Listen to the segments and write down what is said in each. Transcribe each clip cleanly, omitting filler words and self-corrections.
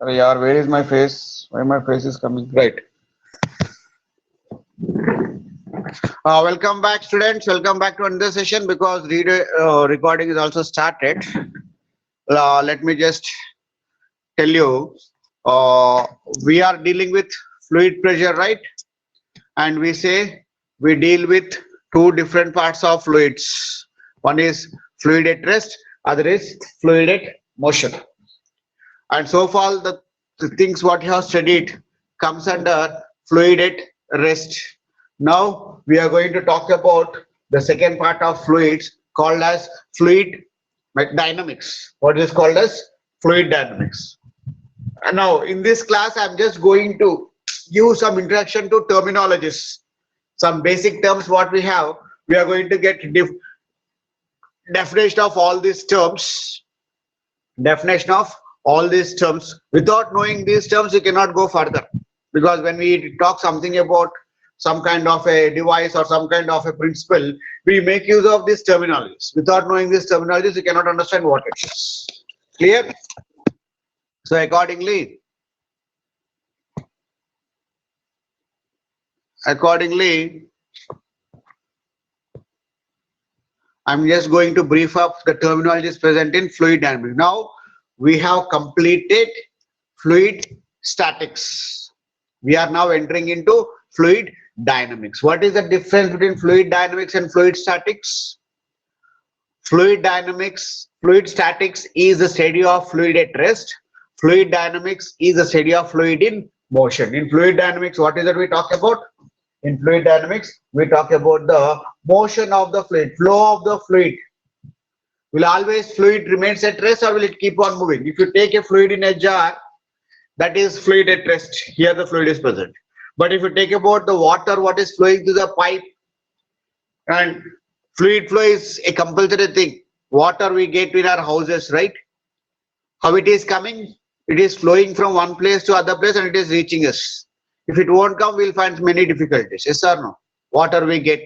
Yeah, where is my face? Where my face is coming? Right. Welcome back, students. Welcome back to another session because recording is also started. Let me just tell you, uh, we are dealing with fluid pressure, right? And we say we deal with two different parts of fluids. One is fluid at rest, other is fluid at motion. And so far, the things what you have studied comes under fluid at rest. Now we are going to talk about the second part of fluids called as fluid dynamics. What is called as fluid dynamics. And now in this class, I'm just going to give some introduction to terminologies. Some basic terms what we have. We are going to get definition of all these terms. Definition of all these terms. Without knowing these terms, you cannot go further. Because when we talk something about some kind of a device or some kind of a principle, we make use of these terminologies. Without knowing these terminologies, you cannot understand what it is. Clear? So accordingly, I'm just going to brief up the terminologies present in fluid dynamics. Now we have completed fluid statics. We are now entering into fluid dynamics. What is the difference between fluid dynamics and fluid statics? Fluid statics is the study of fluid at rest. Fluid dynamics is the study of fluid in motion. In fluid dynamics, what is it we talk about? In fluid dynamics, we talk about the motion of the fluid, flow of the fluid. Will always fluid remains at rest or will it keep on moving? If you take a fluid in a jar, that is fluid at rest. Here the fluid is present. But if you take about the water, what is flowing through the pipe, and fluid flow is a compulsory thing. Water we get in our houses, right? How it is coming? It is flowing from one place to other place and it is reaching us. If it won't come, we'll find many difficulties. Yes or no? Water we get,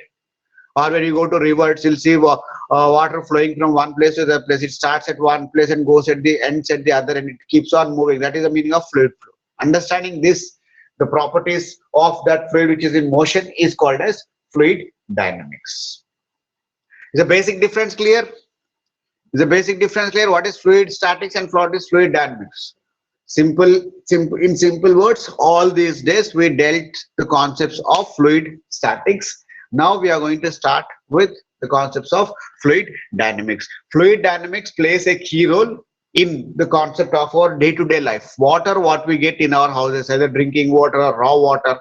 or when you go to rivers, you'll see water flowing from one place to the other place. It starts at one place and goes at the ends at the other, and it keeps on moving. That is the meaning of fluid flow. Understanding this, the properties of that fluid which is in motion is called as fluid dynamics. Is the basic difference clear? Is the basic difference clear? What is fluid statics and what is fluid dynamics? In simple words, all these days we dealt the concepts of fluid statics. Now we are going to start with the concepts of fluid dynamics. Fluid dynamics plays a key role in the concept of our day-to-day life. Water, what we get in our houses, either drinking water or raw water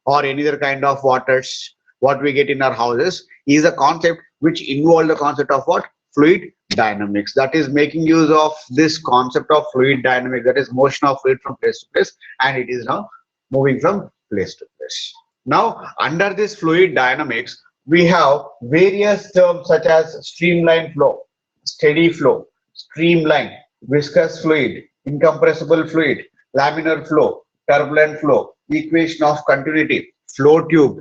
or any other kind of waters, what we get in our houses is a concept which involves the concept of what? Fluid dynamics. That is making use of this concept of fluid dynamics, that is motion of fluid from place to place, and it is now moving from place to place. Now under this fluid dynamics, we have various terms such as streamline flow, steady flow, streamline, viscous fluid, incompressible fluid, laminar flow, turbulent flow, equation of continuity, flow tube,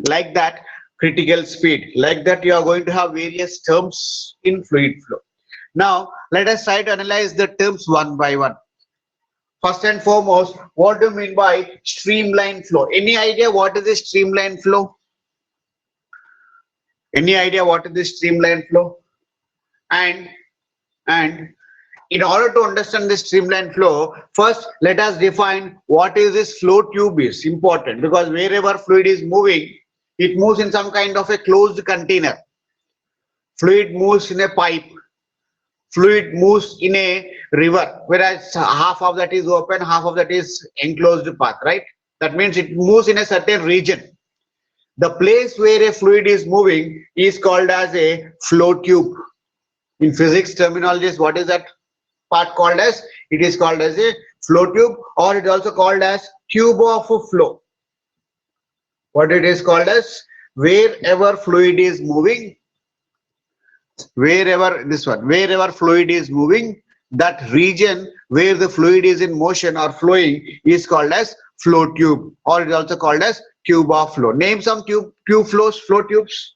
like that, critical speed, like that. You are going to have various terms in fluid flow. Now let us try to analyze the terms one by one. First and foremost, what do you mean by streamline flow? Any idea what is a streamline flow? Any idea what is the streamline flow? And in order to understand this streamline flow, first let us define what is this flow tube is important, because wherever fluid is moving, it moves in some kind of a closed container. Fluid moves in a pipe, fluid moves in a river, whereas half of that is open, half of that is enclosed path, right? That means it moves in a certain region. The place where a fluid is moving is called as a flow tube. In physics terminologies, what is that part called as? It is called as a flow tube, or it is also called as tube of flow. What it is called as? Wherever fluid is moving, wherever fluid is moving, that region where the fluid is in motion or flowing is called as flow tube, or it is also called as tube of flow. Name some tube flows, flow tubes.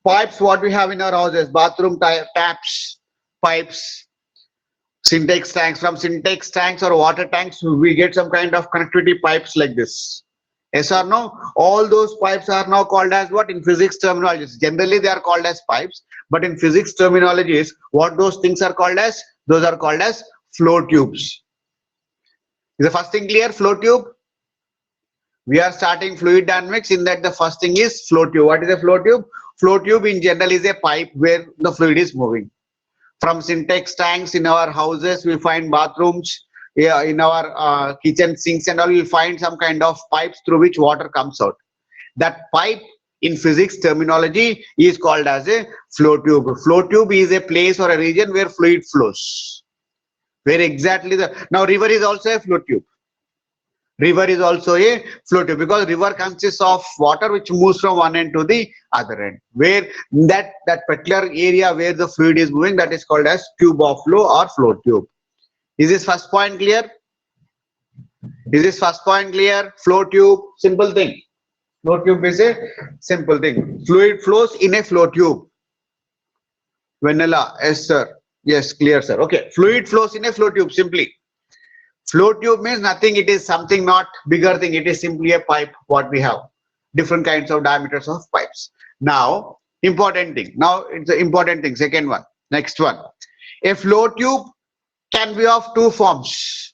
Pipes, what we have in our houses, bathroom taps, pipes, Syntax tanks, from syntax tanks or water tanks, we get some kind of connectivity pipes like this. Yes or no? All those pipes are now called as what in physics terminologies? Generally, they are called as pipes, but in physics terminologies, what those things are called as? Those are called as flow tubes. Is the first thing clear? Flow tube. We are starting fluid dynamics. In that, the first thing is flow tube. What is a flow tube? Flow tube in general is a pipe where the fluid is moving. From syntax tanks in our houses, we find bathrooms, yeah, in our kitchen sinks and all, we'll find some kind of pipes through which water comes out. That pipe in physics terminology is called as a flow tube. Flow tube is a place or a region where fluid flows. Where exactly now river is also a flow tube. River is also a flow tube because river consists of water which moves from one end to the other end. Where that particular area where the fluid is moving, that is called as tube of flow or flow tube. Is this first point clear? Is this first point clear? Flow tube, simple thing. Flow tube is a simple thing. Fluid flows in a flow tube. Vanilla, yes sir. Yes, clear sir. Okay, fluid flows in a flow tube simply. Flow tube means nothing, it is something not bigger thing, it is simply a pipe what we have. Different kinds of diameters of pipes. Now, important thing. Now, it's the important thing, second one. Next one. A flow tube can be of two forms.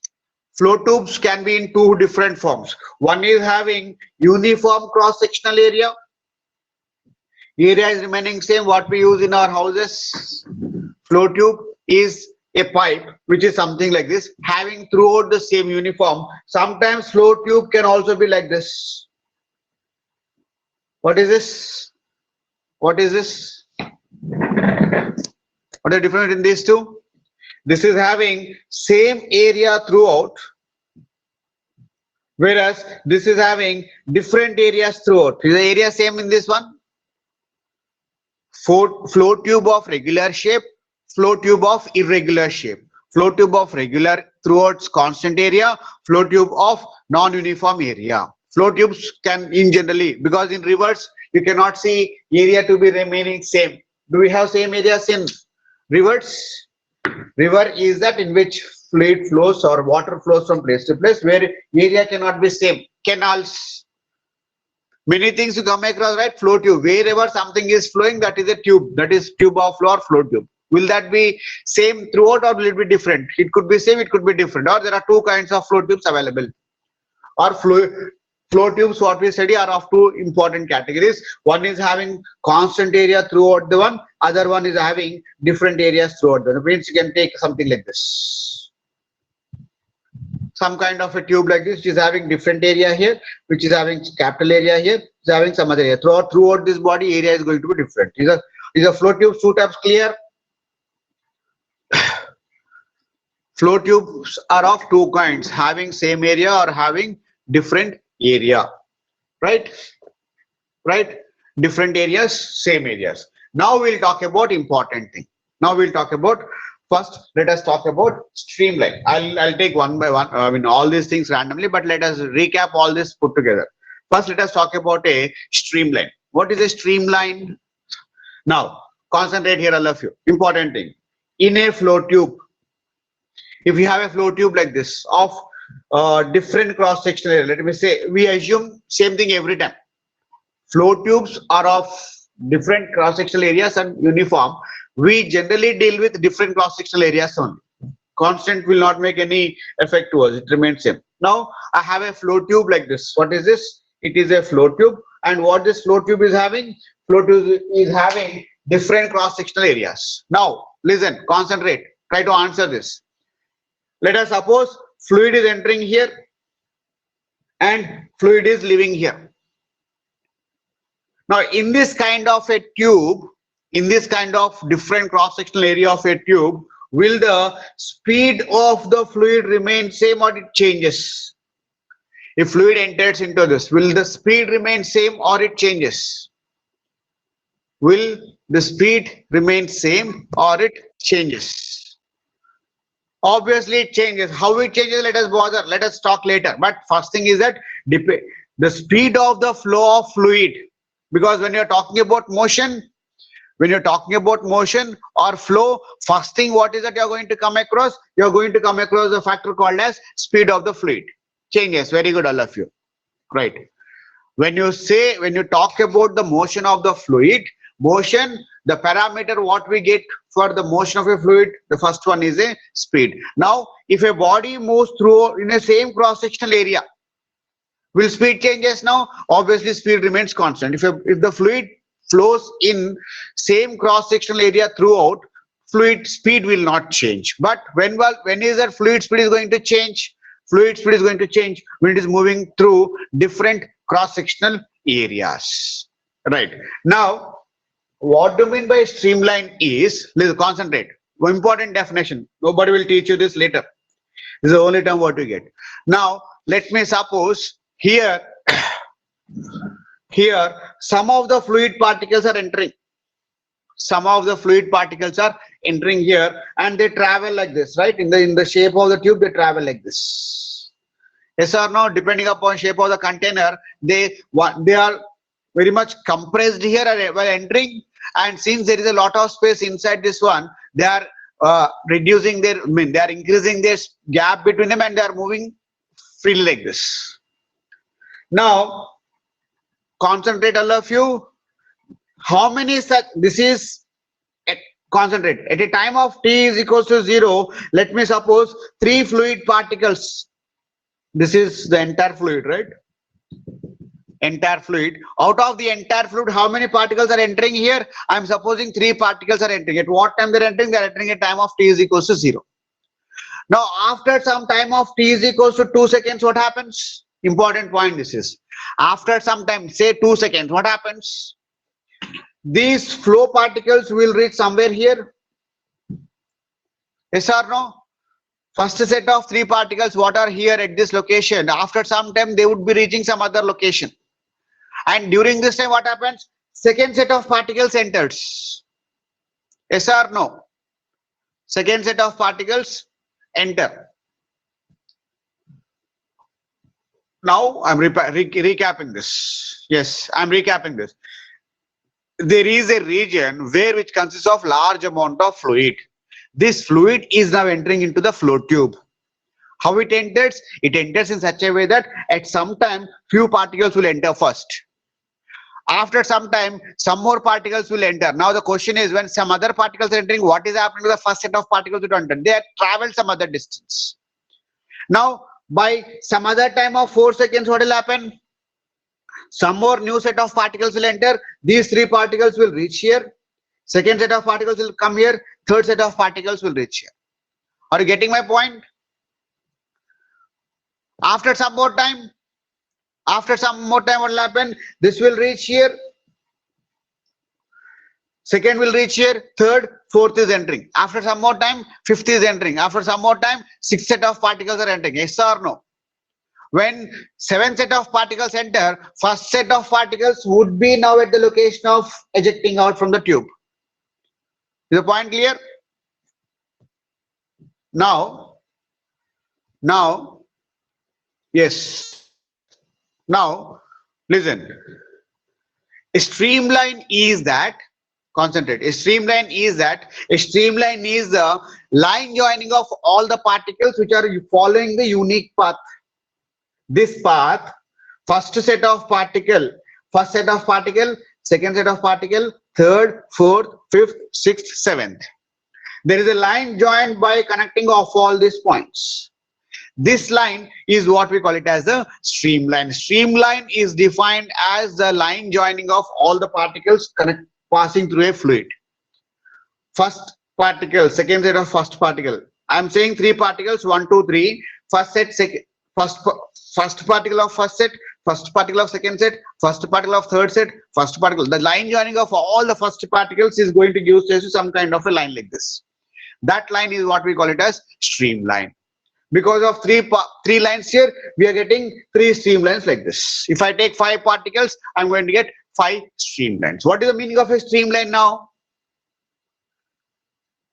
Flow tubes can be in two different forms. One is having uniform cross-sectional area. Area is remaining same, what we use in our houses. Flow tube is a pipe which is something like this, having throughout the same uniform. Sometimes flow tube can also be like this. What is this? What is this? What is the difference in these two? This is having same area throughout, whereas this is having different areas throughout. Is the area same in this one? Flow tube of regular shape, flow tube of irregular shape. Flow tube of regular throughout constant area, flow tube of non-uniform area. Flow tubes can in generally, because in rivers you cannot see area to be remaining same. Do we have same areas in rivers? River is that in which fluid flows or water flows from place to place, where area cannot be same. Canals, many things you come across, right? Flow tube, wherever something is flowing, that is a tube, that is tube of flow or flow tube. Will that be same throughout or will it be different? It could be same, it could be different, or there are two kinds of flow tubes available. Or flow tubes what we study are of two important categories. One is having constant area throughout the one, other one is having different areas throughout the one. Means you can take something like this. Some kind of a tube like this, which is having different area here, which is having capital area here, is having some other area. Throughout this body, area is going to be different. Is a flow tube two types clear? Flow tubes are of two kinds, having same area or having different area, right? Right? Different areas, same areas. Now we'll talk about important thing. Now we'll talk about, first let us talk about streamline. I'll take one by one, I mean all these things randomly, but let us recap all this put together. First let us talk about a streamline. What is a streamline? Now concentrate here, all of you. Important thing. In a flow tube, if you have a flow tube like this of different cross-sectional area, let me say, we assume same thing every time. Flow tubes are of different cross-sectional areas and uniform. We generally deal with different cross-sectional areas only. Constant will not make any effect to us, it remains same. Now I have a flow tube like this. What is this? It is a flow tube, and what this flow tube is having? Flow tube is having different cross-sectional areas. Now listen, concentrate, try to answer this. Let us suppose fluid is entering here and fluid is leaving here. Now in this kind of a tube, in this kind of different cross-sectional area of a tube, will the speed of the fluid remain same or it changes? If fluid enters into this, will the speed remain same or it changes? Will the speed remain same or it changes? Obviously it changes. How it changes, let us talk later. But first thing is that the speed of the flow of fluid, because when you're talking about motion, When you're talking about motion or flow, first thing what is that you're going to come across? You're going to come across a factor called as speed of the fluid. Changes. Very good, all of you. Right. When you talk about the motion of the fluid, motion, the parameter what we get for the motion of a fluid, the first one is a speed. Now, if a body moves through in a same cross-sectional area, will speed changes now? Obviously, speed remains constant. If the fluid flows in same cross-sectional area throughout, fluid speed will not change. But when is that fluid speed is going to change? Fluid speed is going to change when it is moving through different cross-sectional areas. Right. Now, what do you mean by streamline is, let's concentrate. Important definition. Nobody will teach you this later. This is the only term what you get. Now, let me suppose here some of the fluid particles are entering. Some of the fluid particles are entering here and they travel like this, right? In the shape of the tube, they travel like this. Yes or no? Depending upon shape of the container, they are very much compressed here while entering, and since there is a lot of space inside this one, they are increasing their gap between them and they are moving freely like this. Now, concentrate, all of you. How many such? This is concentrate. At a time of t is equals to 0, let me suppose 3 fluid particles. This is the entire fluid, right? Entire fluid. Out of the entire fluid, how many particles are entering here? I'm supposing 3 particles are entering. At what time they're entering? They're entering at time of t is equals to 0. Now, after some time of t is equals to 2 seconds, what happens? Important point this is. After some time, say 2 seconds, what happens? These flow particles will reach somewhere here. Yes or no? First set of 3 particles what are here at this location, after some time they would be reaching some other location. And during this time what happens? Second set of particles enters. Yes or no? Second set of particles enter. Now I'm recapping this. Yes, I'm recapping this. There is a region which consists of large amount of fluid. This fluid is now entering into the flow tube. How it enters? It enters in such a way that at some time few particles will enter first. After some time some more particles will enter. Now the question is, when some other particles are entering, what is happening to the first set of particles that enter? They have traveled some other distance. Now by some other time of 4 seconds, what will happen? Some more new set of particles will enter. These 3 particles will reach here. Second set of particles will come here. Third set of particles will reach here. Are you getting my point? After some more time, what will happen? This will reach here. Second will reach here. Third, fourth is entering. After some more time, fifth is entering. After some more time, sixth set of particles are entering. Yes or no? When 7th set of particles enter, first set of particles would be now at the location of ejecting out from the tube. Is the point clear? Now, yes. Now, listen. A streamline is that, concentrate. A streamline is the line joining of all the particles which are following the unique path. This path, first set of particle, second set of particle, third, fourth, fifth, sixth, seventh. There is a line joined by connecting of all these points. This line is what we call it as the streamline. Streamline is defined as the line joining of all the particles passing through a fluid. First particle, second set of first particle. I am saying 3 particles, 1, 2, 3. First set, first particle of first set, first particle of second set, first particle of third set, first particle. The line joining of all the first particles is going to give us some kind of a line like this. That line is what we call it as streamline. Because of three lines here, we are getting 3 streamlines like this. If I take 5 particles, I'm going to get 5 streamlines. What is the meaning of a streamline now?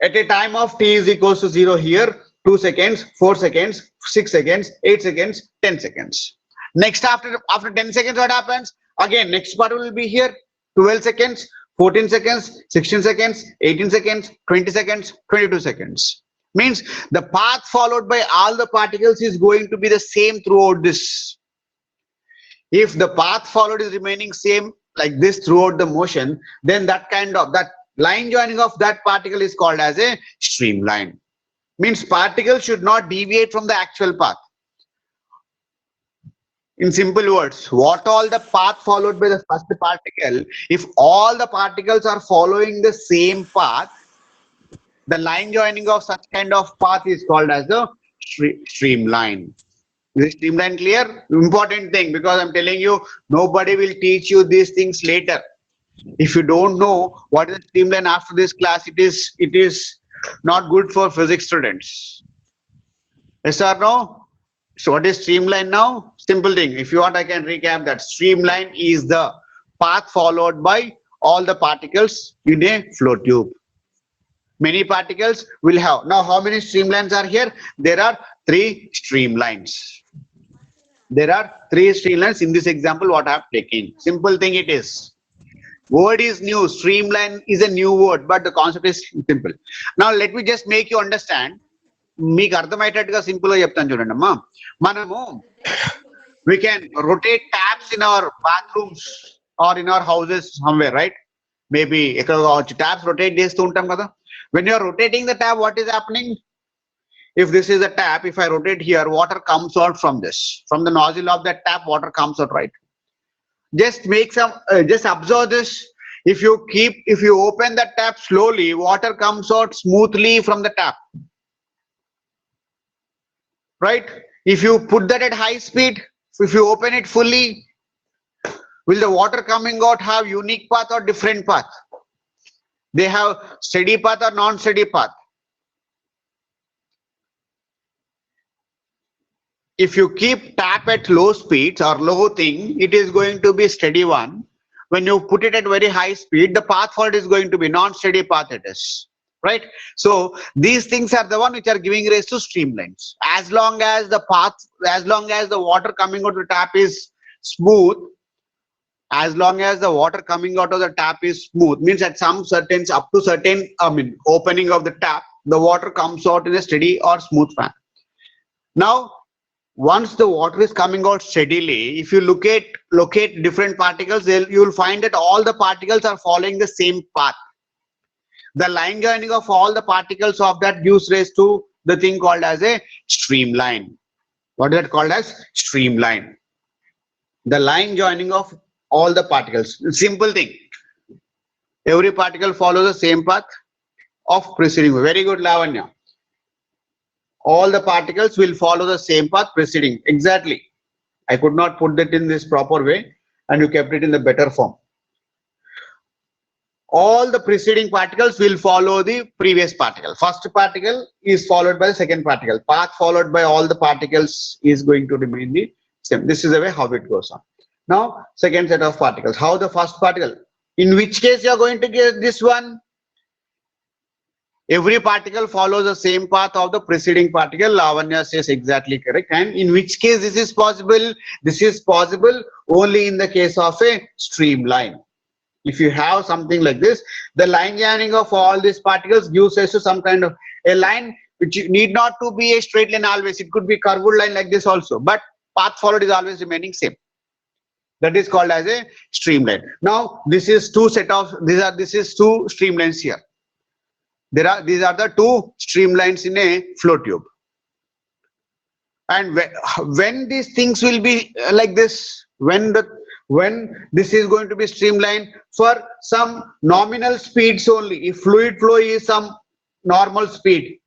At a time of t is equals to 0 here, 2 seconds, 4 seconds, 6 seconds, 8 seconds, 10 seconds. Next, after 10 seconds, what happens? Again, next part will be here, 12 seconds, 14 seconds, 16 seconds, 18 seconds, 20 seconds, 22 seconds. Means the path followed by all the particles is going to be the same throughout this. If the path followed is remaining same like this throughout the motion, then that line joining of that particle is called as a streamline. Means particles should not deviate from the actual path. In simple words, what all the path followed by the first particle, if all the particles are following the same path, the line joining of such kind of path is called as the streamline. Is this streamline clear? Important thing, because I'm telling you, nobody will teach you these things later. If you don't know what is streamline after this class, it is not good for physics students. Yes or no? So what is streamline now? Simple thing. If you want, I can recap that. Streamline is the path followed by all the particles in a flow tube. Many particles will have. Now, how many streamlines are here? There are 3 streamlines. There are 3 streamlines in this example what I have taken. Simple thing it is. Word is new. Streamline is a new word, but the concept is simple. Now, let me just make you understand. మీకు అర్థమయ్యేటట్టుగా simple గా చెప్తాను చూడండి అమ్మా. మనము we can rotate taps in our bathrooms or in our houses somewhere, right? Maybe ఎక్కడ కావచ్చు, taps rotate చేస్తూ ఉంటాం కదా. When you are rotating the tap, what is happening? If this is a tap, if I rotate here, water comes out from this, from the nozzle of that tap, water comes out, right? Just make some just observe this. If you open the tap slowly, water comes out smoothly from the tap, right? If you put that at high speed, if you open it fully, will the water coming out have unique path or different path? They have steady path or non-steady path? If you keep tap at low speeds or low thing, it is going to be steady one. When you put it at very high speed, the path forward is going to be non-steady path it is, right? So these things are the one which are giving rise to streamlines. As long as the path, as long as the water coming out of the tap is smooth, as long as the water coming out of the tap is smooth, means at some certain, up to certain, opening of the tap, the water comes out in a steady or smooth manner. Now, once the water is coming out steadily, if you locate different particles, you will find that all the particles are following the same path. The line joining of all the particles of that gives rise to the thing called as a streamline. What is that called as? Streamline. The line joining of all the particles. Simple thing. Every particle follows the same path of preceding. Very good, Lavanya. All the particles will follow the same path preceding. Exactly. I could not put that in this proper way, and you kept it in the better form. All the preceding particles will follow the previous particle. First particle is followed by the second particle. Path followed by all the particles is going to remain the same. This is the way how it goes on. Now, second set of particles. How the first particle? In which case you are going to get this one? Every particle follows the same path of the preceding particle. Lavanya says exactly correct. And in which case this is possible? This is possible only in the case of a streamline. If you have something like this, the line joining of all these particles gives us to some kind of a line which need not to be a straight line always. It could be curved line like this also, but path followed is always remaining same. That is called as a streamline. Now this is two streamlines here. These are the 2 streamlines in a flow tube. And when these things will be like this, when this is going to be streamlined for some nominal speeds only. If fluid flow is some normal speed,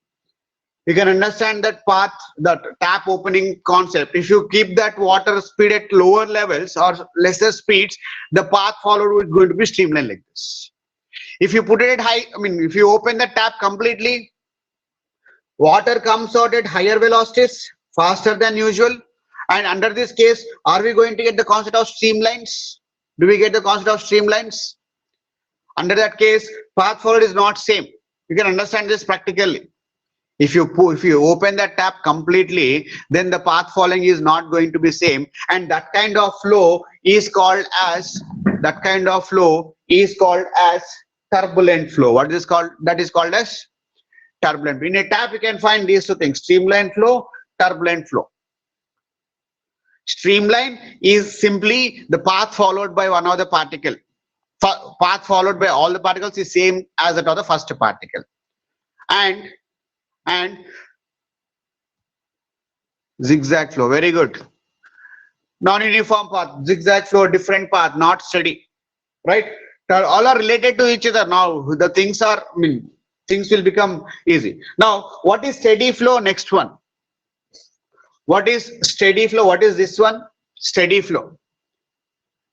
you can understand that path, that tap opening concept. If you keep that water speed at lower levels or lesser speeds, the path followed is going to be streamlined like this. If you put it at high, if you open the tap completely, water comes out at higher velocities, faster than usual. And under this case, are we going to get the concept of streamlines? Do we get the concept of streamlines? Under that case, path forward is not same. You can understand this practically. If you open that tap completely, then the path following is not going to be same, and that kind of flow is called as that kind of flow is called as turbulent flow. What is called? That is called as turbulent. In a tap, you can find these two things: streamline flow, turbulent flow. Streamline is simply the path followed by one of the particle. Path followed by all the particles is same as that of the first particle. And zigzag flow, very good. Non-uniform path, zigzag flow, different path, not steady, right? All are related to each other. Now the things are, things will become easy. Now, what is steady flow? Next one. What is steady flow? What is this one? Steady flow.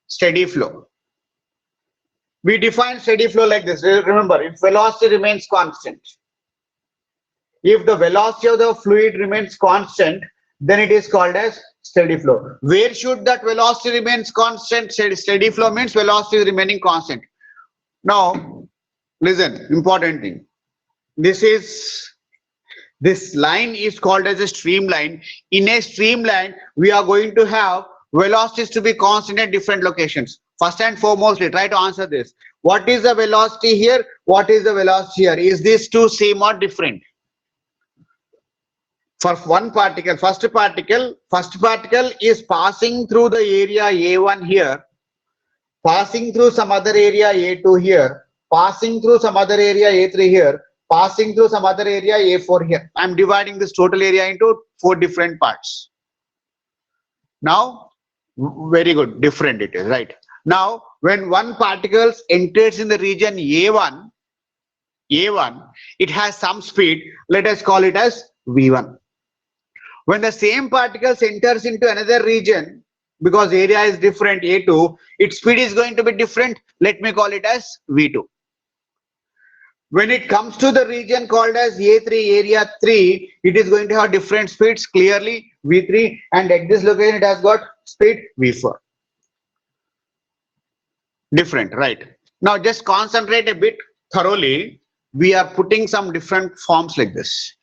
Steady flow. We define steady flow like this. Remember, if velocity remains constant, if the velocity of the fluid remains constant, then it is called as steady flow. Where should that velocity remains constant? Steady flow means velocity is remaining constant. Now, listen, important thing. This line is called as a streamline. In a streamline, we are going to have velocities to be constant at different locations. First and foremostly, try to answer this. What is the velocity here? What is the velocity here? Is these two same or different? For one particle, first particle is passing through the area A1 here, passing through some other area A2 here, passing through some other area A3 here, passing through some other area A4 here. I'm dividing this total area into 4 different parts. Now, very good, different it is, right? Now, when one particle enters in the region A1, it has some speed. Let us call it as V1. When the same particles enters into another region, because area is different, A2, its speed is going to be different. Let me call it as V2. When it comes to the region called as A3, area 3, it is going to have different speeds, clearly V3, and at this location it has got speed V4. Different, right? Now just concentrate a bit thoroughly. We are putting some different forms like this.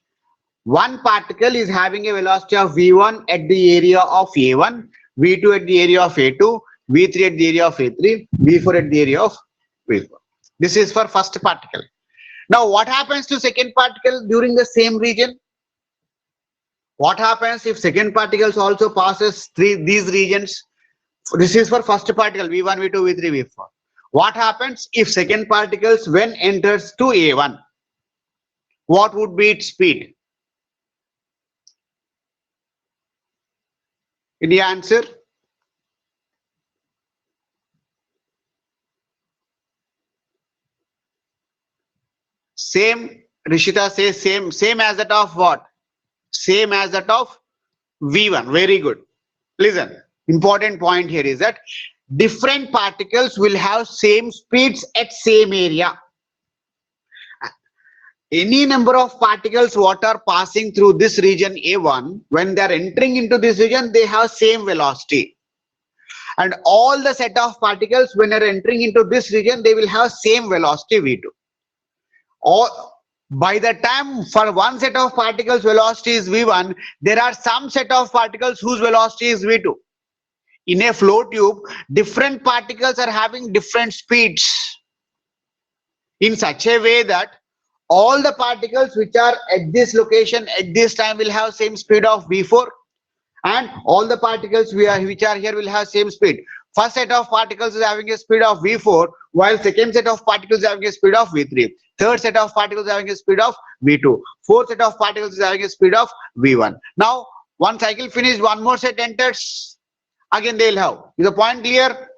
One particle is having a velocity of V1 at the area of A1, V2 at the area of A2, V3 at the area of A3, V4 at the area of V4. This is for first particle. Now what happens to second particle during the same region? What happens if second particles also passes these regions? This is for first particle, V1, V2, V3, V4. What happens if second particles when enters to A1? What would be its speed? Any answer? Same, Rishita says same as that of what? Same as that of V1. Very good. Listen, important point here is that different particles will have same speeds at same area. Any number of particles what are passing through this region A1, when they are entering into this region, they have same velocity. And all the set of particles when they are entering into this region, they will have same velocity V2. Or by the time for one set of particles velocity is V1, there are some set of particles whose velocity is V2. In a flow tube, different particles are having different speeds in such a way that all the particles which are at this location at this time will have same speed of V4, and all the particles which are here will have same speed. First set of particles is having a speed of V4, while second set of particles is having a speed of V3. Third set of particles is having a speed of V2. Fourth set of particles is having a speed of V1. Now, one cycle finished, one more set enters. Again, they will have. Is the point clear?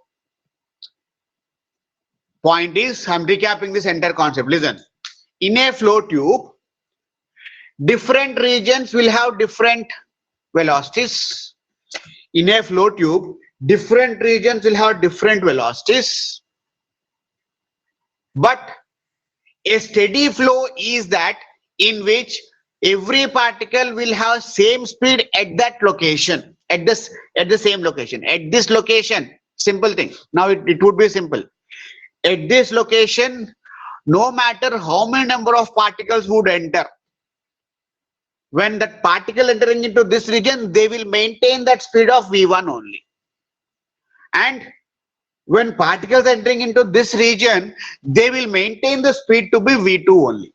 Point is, I'm recapping this entire concept. Listen. In a flow tube, different regions will have different velocities. In a flow tube, different regions will have different velocities. But a steady flow is that in which every particle will have same speed at that location, at the same location. At this location, simple thing. Now it would be simple. At this location, no matter how many number of particles would enter, when that particle entering into this region, they will maintain that speed of V1 only. And when particles entering into this region, they will maintain the speed to be V2 only.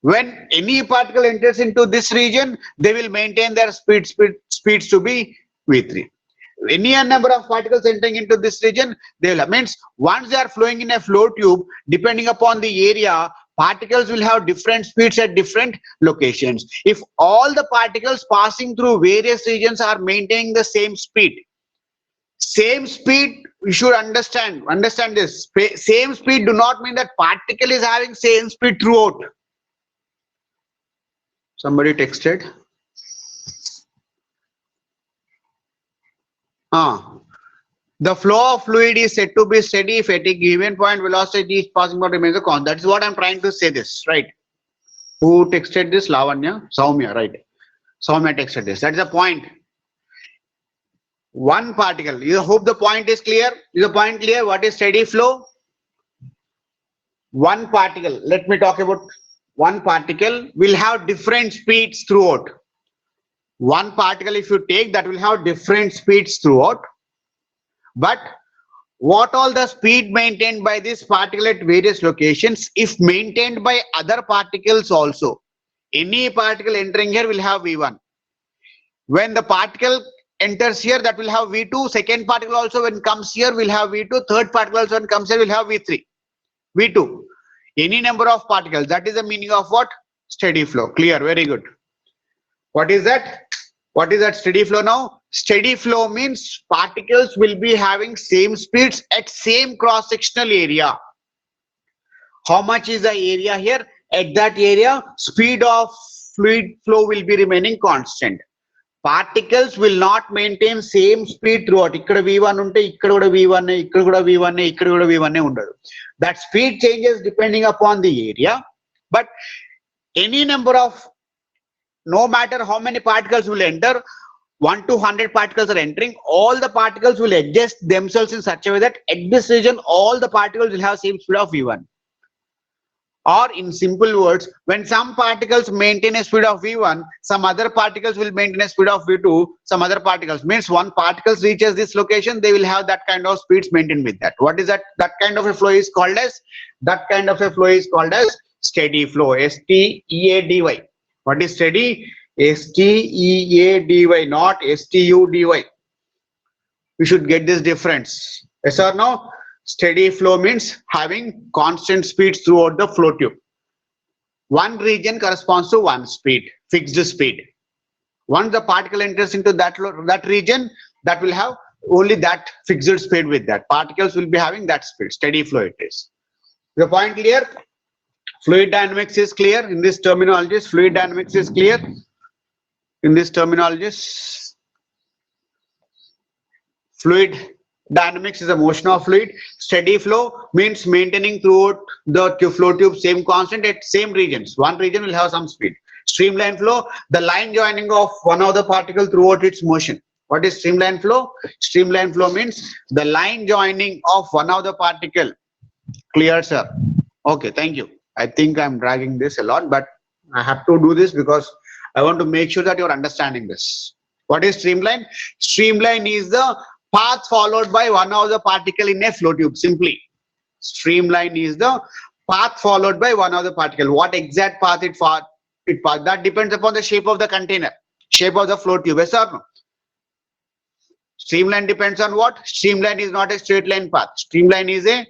When any particle enters into this region, they will maintain their speeds to be V3. Any number of particles entering into this region, they will, means once they are flowing in a flow tube, depending upon the area, particles will have different speeds at different locations. If all the particles passing through various regions are maintaining the same speed, you should understand this. Same speed do not mean that particle is having same speed throughout. Somebody texted. The flow of fluid is said to be steady if at a given point velocity is passing by remains constant. That is what I'm trying to say this, right? Who texted this? Lavanya? Soumya, right? Soumya texted this. That is the point. One particle. You hope the point is clear? Is the point clear? What is steady flow? One particle. Let me talk about one particle will have different speeds throughout. One particle, if you take, that will have different speeds throughout. But what all the speed maintained by this particle at various locations, if maintained by other particles also, any particle entering here will have V1. When the particle enters here, that will have V2. Second particle also when comes here will have V2. Third particle also when comes here will have V3. V2. Any number of particles. That is the meaning of what? Steady flow. Clear. Very good. What is that? What is that steady flow now? Steady flow means particles will be having same speeds at same cross-sectional area. How much is the area here? At that area, speed of fluid flow will be remaining constant. Particles will not maintain same speed throughout. Ikkada V1 unte, ikkada kuda V1, ikkada kuda V1, ikkada kuda V1 undadu. That speed changes depending upon the area. But any number of, no matter how many particles will enter, 1 to 100 particles are entering, all the particles will adjust themselves in such a way that at this region, all the particles will have same speed of V1. Or in simple words, when some particles maintain a speed of V1, some other particles will maintain a speed of V2, some other particles. Means one particle reaches this location, they will have that kind of speeds maintained with that. What is that? That kind of a flow is called as? That kind of a flow is called as steady flow. S-T-E-A-D-Y. What is steady? S-T-E-A-D-Y, not S-T-U-D-Y. We should get this difference. Yes or no? Steady flow means having constant speeds throughout the flow tube. One region corresponds to one speed, fixed speed. Once the particle enters into that region, that will have only that fixed speed with that. Particles will be having that speed. Steady flow it is. The point clear? Fluid dynamics is clear in this terminologies. Fluid dynamics is clear in this terminologies. Fluid dynamics is the motion of fluid. Steady flow means maintaining throughout the flow tube same constant at same regions. One region will have some speed. Streamline flow, the line joining of one of the particle throughout its motion. What is streamline flow? Streamline flow means the line joining of one of the particle. Clear, sir? Okay, thank you. I think I'm dragging this a lot, but I have to do this because I want to make sure that you're understanding this. What is streamline? Streamline is the path followed by one of the particle in a flow tube. Simply, streamline is the path followed by one of the particle. What exact path it path? That depends upon the shape of the container, shape of the flow tube. Yes or no? Streamline depends on what? Streamline is not a straight line path. Streamline is a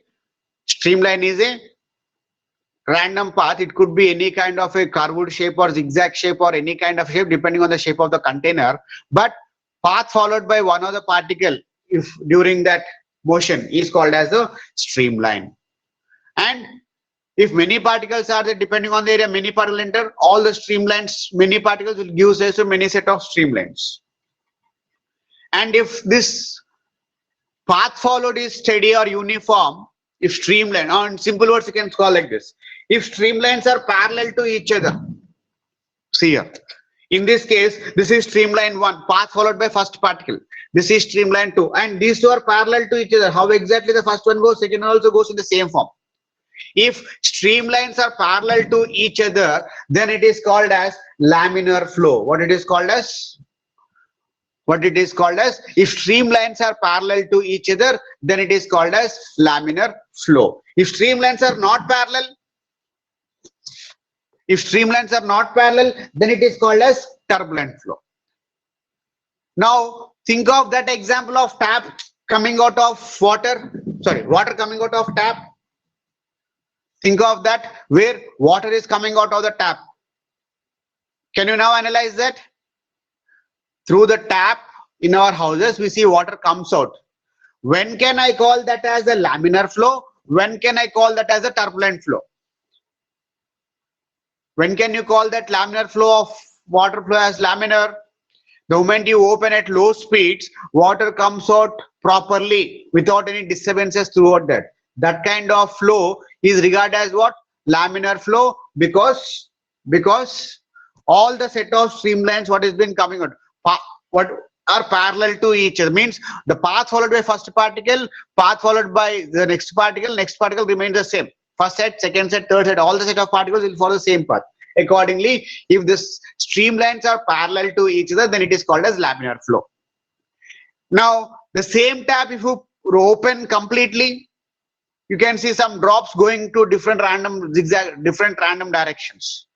random path. It could be any kind of a curved shape or zigzag shape or any kind of shape depending on the shape of the container. But path followed by one of the particle if during that motion is called as the streamline. And if many particles are there, depending on the area, many particles enter, all the streamlines, many particles will give rise to many set of streamlines. And if this path followed is steady or uniform, if streamline, or in simple words you can call like this, if streamlines are parallel to each other, see here, in this case, this is streamline 1, path followed by first particle. This is streamline 2, and these two are parallel to each other. How exactly the first one goes, second one also goes in the same form. If streamlines are parallel to each other, then it is called as laminar flow. What it is called as? What it is called as, if streamlines are parallel to each other, then it is called as laminar flow. If streamlines are not parallel, then it is called as turbulent flow. Now think of that example of tap coming out of water, water coming out of tap. Think of that, where water is coming out of the tap. Can you now analyze that? Through the tap in our houses, we see water comes out. When can I call that as a laminar flow? When can I call that as a turbulent flow? When can you call that laminar flow of water flow as laminar? The moment you open at low speeds, water comes out properly without any disturbances throughout that. That kind of flow is regarded as what? Laminar flow, because all the set of streamlines what has been coming out, what are parallel to each other, means the path followed by first particle, path followed by the next particle remains the same. First set, second set, third set, all the set of particles will follow the same path. Accordingly, if the streamlines are parallel to each other, then it is called as laminar flow. Now, the same tap, if you open completely, you can see some drops going to different random directions.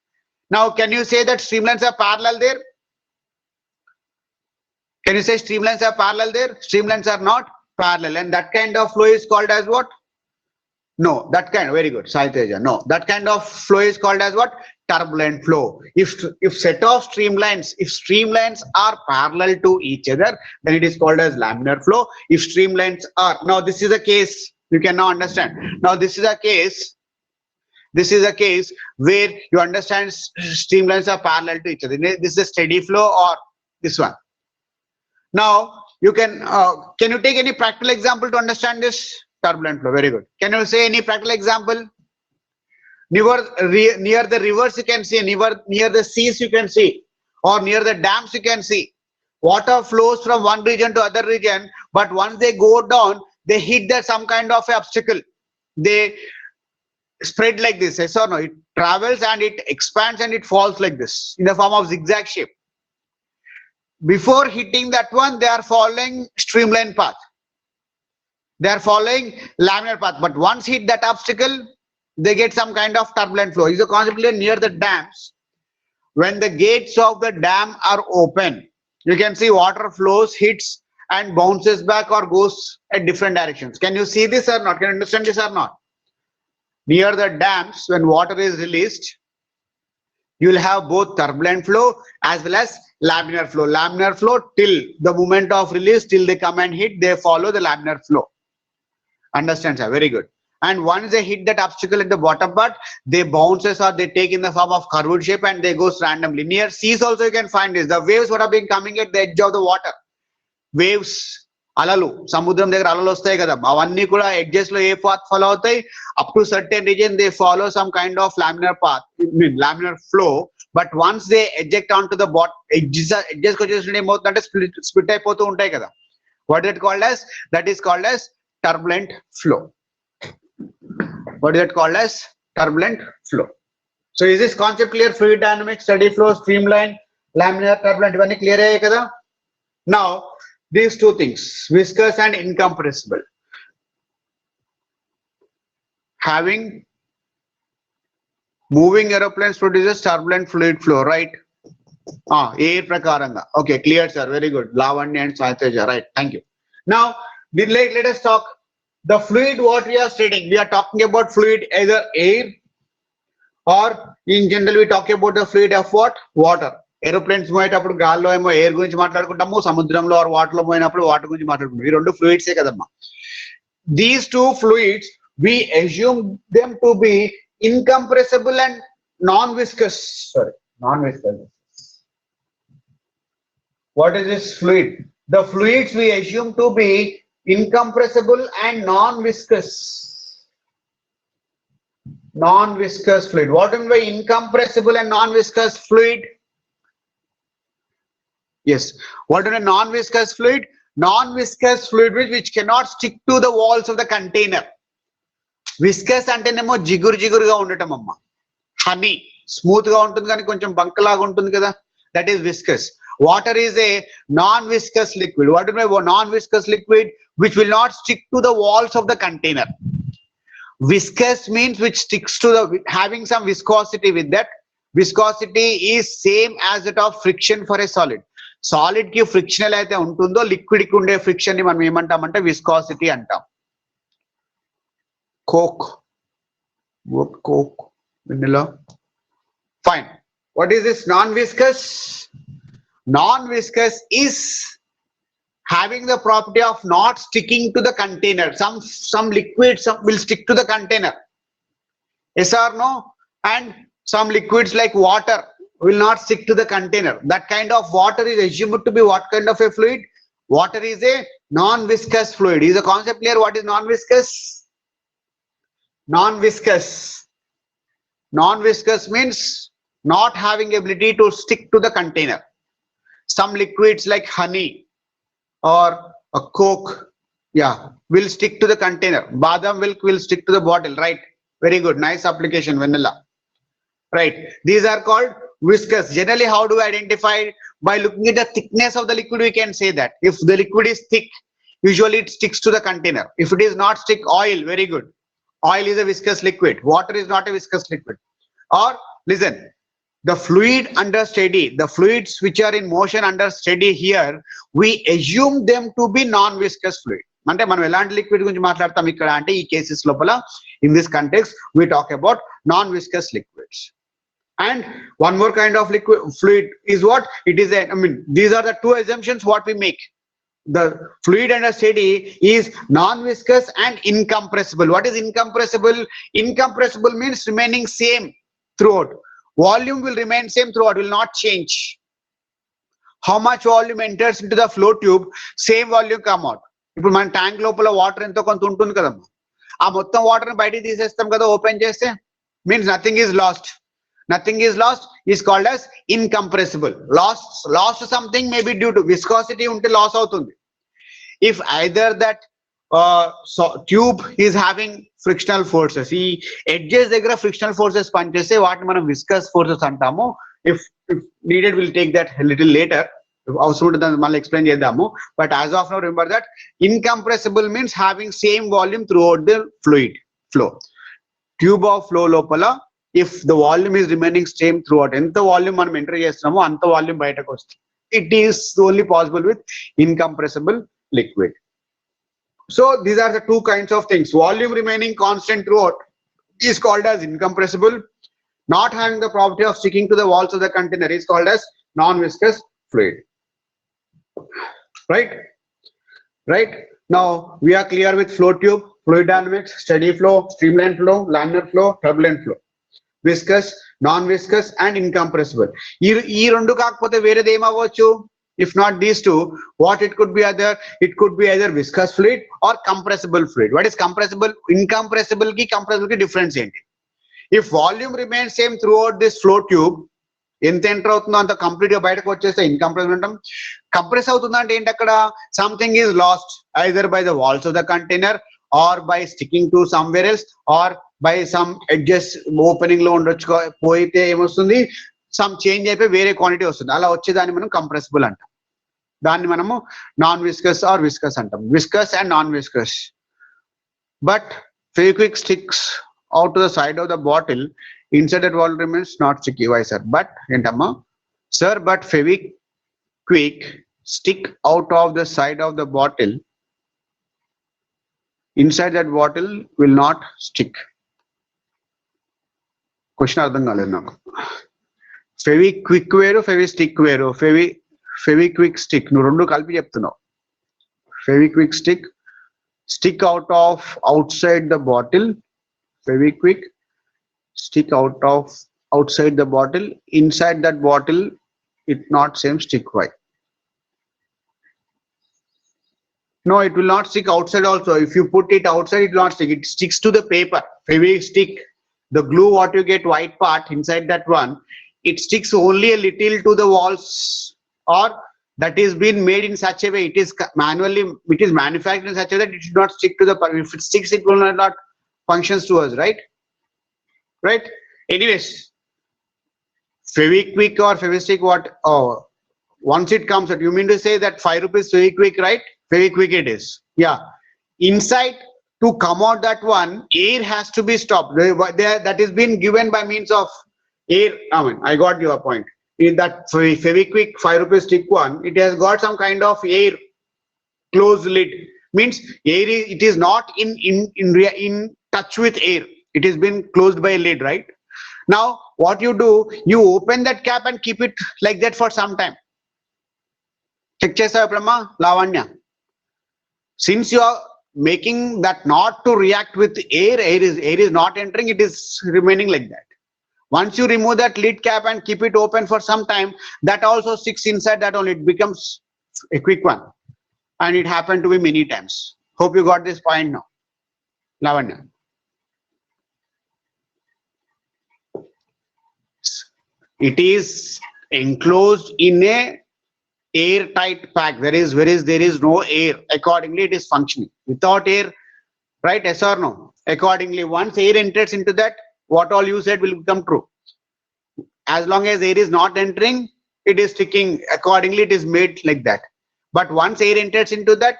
Now, can you say that streamlines are parallel there? Can you say streamlines are parallel there? Streamlines are not parallel, and that kind of flow is called as what? No, that kind, very good, Sai Teja. No, that kind of flow is called as what? Turbulent flow. If set of streamlines, if streamlines are parallel to each other, then it is called as laminar flow. If streamlines are, now this is a case, you can now understand. Now this is a case where you understand streamlines are parallel to each other. This is a steady flow, or this one. Now you can you take any practical example to understand this turbulent flow? Very good. Can you say any practical example? Near the rivers you can see, near the seas you can see, or near the dams you can see. Water flows from one region to other region, but once they go down, they hit that some kind of obstacle. They spread like this, yes or no? It travels and it expands and it falls like this in the form of zigzag shape. Before hitting that one, they are following streamline path. They are following laminar path, but once hit that obstacle, they get some kind of turbulent flow. Is a concept clear? Near the dams, when the gates of the dam are open, you can see water flows, hits and bounces back or goes at different directions. Can you see this or not? Can you understand this or not? Near the dams, when water is released, you will have both turbulent flow as well as laminar flow. Laminar flow till the moment of release, till they come and hit, they follow the laminar flow. Understand, sir? Very good. And once they hit that obstacle at the bottom part, they bounces or they take in the form of curved shape and they goes randomly. Near seas also you can find this. The waves what have been coming at the edge of the water. Waves, alalu, samudram దగ్గర అలలు వస్తాయి కదా, అవన్నీ కూడా edges లో ఏ path follow అవుతాయి. Up to certain region they follow some kind of laminar path, laminar flow. But once they eject onto the edges వచ్చేసి ఏమవుతుందంటే split అయిపోతూ ఉంటాయి కదా. What is it called as? That is called as turbulent flow. What is it called as? Turbulent flow. So is this concept clear? Fluid dynamics, steady flow, streamline, laminar, turbulent, ఇవన్నీ clear అయ్యాయి కదా. Now these two things, viscous and incompressible, having moving aeroplanes produces turbulent fluid flow, right? Air prakaranga. Okay, clear, sir. Very good. Lavanya and Saiteja, right? Thank you. Now let us talk the fluid what we are studying. We are talking about fluid either air, or in general we talk about the fluid of what? Water. Aeroplanes పోయేటప్పుడు గాల్లో ఏమో air గురించి మాట్లాడుకుంటాము, సముద్రంలో or water లో పోయినప్పుడు water గురించి మాట్లాడుకుంటాం. ఈ రెండు ఫ్లూయిడ్సే కదమ్మా. These two fluids we assume them to be incompressible and non-viscous. Sorry, non-viscous. What is this fluid? The fluids we assume to be incompressible and non-viscous. Non-viscous fluid. What do you mean by incompressible and non-viscous fluid? Yes. What is a non-viscous fluid? Non-viscous fluid which cannot stick to the walls of the container. Viscous అంటేనేమో జిగురుగా ఉండటం అమ్మ. Honey smooth గా ఉంటుంది కానీ కొంచెం బంకలాగా ఉంటుంది కదా, that is viscous. Water is a non-viscous liquid. What do you mean non-viscous liquid? Which will not stick to the walls of the container. Viscous means which sticks to the, having some viscosity with that. Viscosity is same as that of friction for a solid. Solid ki frictional aithe untundo, liquid ki unde friction ni manam emantamante viscosity antam. Coke. What Coke? Vanilla. Fine. What is this non-viscous? Non-viscous is having the property of not sticking to the container. Some liquids will stick to the container. Yes or no? And some liquids like water will not stick to the container. That kind of water is assumed to be what kind of a fluid? Water is a non-viscous fluid. Is the concept clear? What is non-viscous? Non-viscous. Non-viscous means not having ability to stick to the container. Some liquids like honey or a Coke, yeah, will stick to the container. Badam milk will stick to the bottle, right? Very good, nice application, vanilla. Right, these are called viscous. Generally, how do we identify? By looking at the thickness of the liquid, we can say that. If the liquid is thick, usually it sticks to the container. If it is not thick, oil, very good. Oil is a viscous liquid. Water is not a viscous liquid. Or, listen, the fluid under steady, the fluids which are in motion under steady here, we assume them to be non-viscous fluid. అంటే మనం ఎలాంటి liquid గురించి మాట్లాడతాం ఇక్కడ అంటే ఈ cases లోపల in this context we talk about non-viscous liquids. And one more kind of liquid fluid is what it is. I mean, these are the two assumptions what we make. The fluid under steady is non-viscous and incompressible. What is incompressible? Incompressible means remaining same throughout. Volume will remain same throughout, will not change. How much volume enters into the flow tube, same volume come out. ఇప్పుడు మన tank లోపల water ఎంతో కొంత ఉంటుంది కదమ్మా, ఆ మొత్తం water ని బయటికి తీసేస్తాం కదా ఓపెన్ చేస్తే, means nothing is lost. Nothing is lost is called as incompressible. Lost something may be due to viscosity unte loss avutundi. If either that tube is having frictional forces, ee edges దగ్గర frictional forces పనిచేస్తే వాటిని మనం viscous forces అంటాము. If needed we'll take that a little later. అవసరం ఉంటే దాన్ని మళ్ళీ explain చేద్దాము. But as of now remember that incompressible means having same volume throughout the fluid flow. Tube of flow lopala if the volume is remaining same throughout, enta volume మనం enter చేస్తున్నామో అంత volume బయటకు వస్తుంది. It is only possible with incompressible liquid. So these are the two kinds of things. Volume remaining constant throughout is called as incompressible. Not having the property of sticking to the walls of the container is called as non-viscous fluid. Right, now we are clear with flow tube, fluid dynamics, steady flow, streamline flow, laminar flow, turbulent flow. Viscous, non-viscous and incompressible. ఈ రెండు కాకపోతే వేరేది ఏమవ్వచ్చు? If not these two, what it could be other? It could be either viscous fluid or compressible fluid. What is compressible? Incompressible ki compressible ki difference ఏంటి? If volume remains same throughout this flow tube, ఎంత enter అవుతుందో అంత complete గా బయటకు వచ్చేస్తే incompressible అంటాం. Compress అవుతుందా అంటే ఏంటి అక్కడ? Something is lost either by the walls of the container or by sticking to somewhere else or by some edges opening లో ఉండొచ్చు, పోయితే ఏమొస్తుంది సమ్ చేంజ్ అయిపోయి వేరే క్వాంటిటీ వస్తుంది. అలా వచ్చేదాన్ని మనం కంప్రెసిబుల్ అంటాం. దాన్ని మనము నాన్ విస్కస్ ఆర్ విస్కస్ అంటాం. Viscous and non viscous. But Fevikwik sticks out to the side of the bottle, inside that bottle remains not sticky. Why sir? But entamma sir, but Fevikwik stick out of the side of the bottle, inside that bottle will not stick. Question ardham kaledu naku. Fevikwik veru, Fevistick veru. Fevikwik stick nu rendu kalpi cheptunnavu. Fevikwik stick out of outside the bottle. Fevikwik stick out of outside the bottle, inside that bottle it not same stick. Why? No, it will not stick outside also. If you put it outside it will not stick, it sticks to the paper. Fevistick, the glue what you get white part inside that one, it sticks only a little to the walls, or that is been made in such a way, it is manufactured in such a way that it should not stick to the, if it sticks it will not functions to us, right? Anyways, Fevikwik or Fevistick, what once it comes out, you mean to say that 5 rupees very quick, right? Very quick it is. Yeah. Inside, to come out that one, air has to be stopped. That is been given by means of air. I mean, I got your point. In that Fevikwik 5 rupees stick one, it has got some kind of air closed lid. Means air is, it is not in touch with air. It has been closed by a lid, right? Now what you do, you open that cap and keep it like that for some time. Check chesa Prama, Lavanya. Since you are making that not to react with air is not entering, it is remaining like that. Once you remove that lid cap and keep it open for some time, that also sticks inside that only, it becomes a quick one. And it happened to me many times. Hope you got this point now. Lavanya. It is enclosed in a airtight pack. There is no air. Accordingly, it is functioning. Without air, right? Yes or no? Accordingly, once air enters into that, what all you said will become true. As long as air is not entering, it is sticking. Accordingly, it is made like that. But once air enters into that,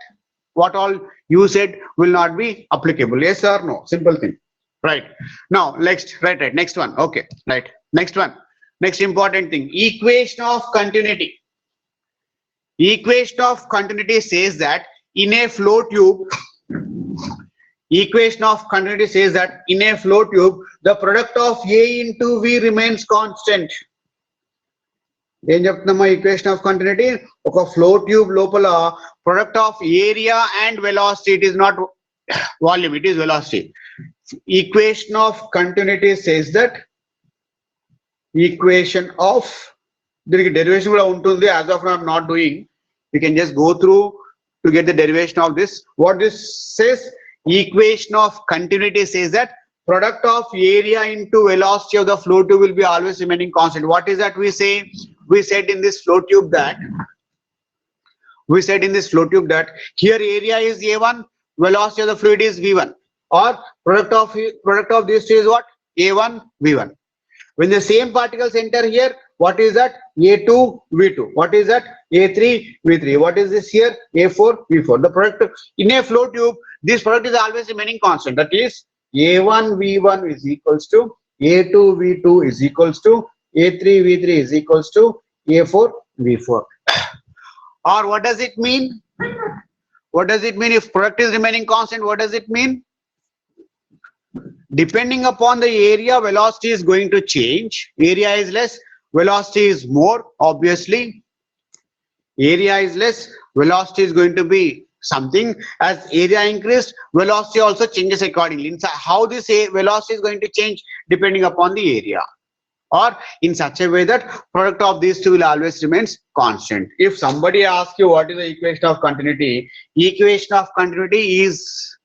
what all you said will not be applicable. Yes or no? Simple thing. Right. Now, next, right. Next one. Okay. Right. Next one. Next important thing. Equation of continuity. Equation of continuity says that in a flow tube, equation of continuity says that in a flow tube, the product of A into V remains constant. Equation of continuity, okay, flow tube lopala, product of area and velocity, it is not volume, it is velocity. Equation of continuity says that equation of derivation as of now I'm not doing. You can just go through to get the derivation of this. What this says, equation of continuity says that product of area into velocity of the flow tube will be always remaining constant. What is that we say? We said in this flow tube that here area is A1, velocity of the fluid is V1, or product of these two is what? A1, V1. When the same particles enter here, what is that? A2, V2. What is that? A3, V3. What is this here? A4, V4. The product in a flow tube, this product is always remaining constant. That is A1, V1 is equals to A2, V2 is equals to A3, V3 is equals to A4, V4. Or what does it mean? What does it mean if product is remaining constant? What does it mean? Depending upon the area, velocity is going to change. Area is less, velocity is more. Obviously, area is less, velocity is going to be something. As area increased, velocity also changes accordingly. Inside, how this velocity is going to change depending upon the area, or in such a way that product of these two will always remains constant. If somebody asks you what is the equation of continuity, equation of continuity is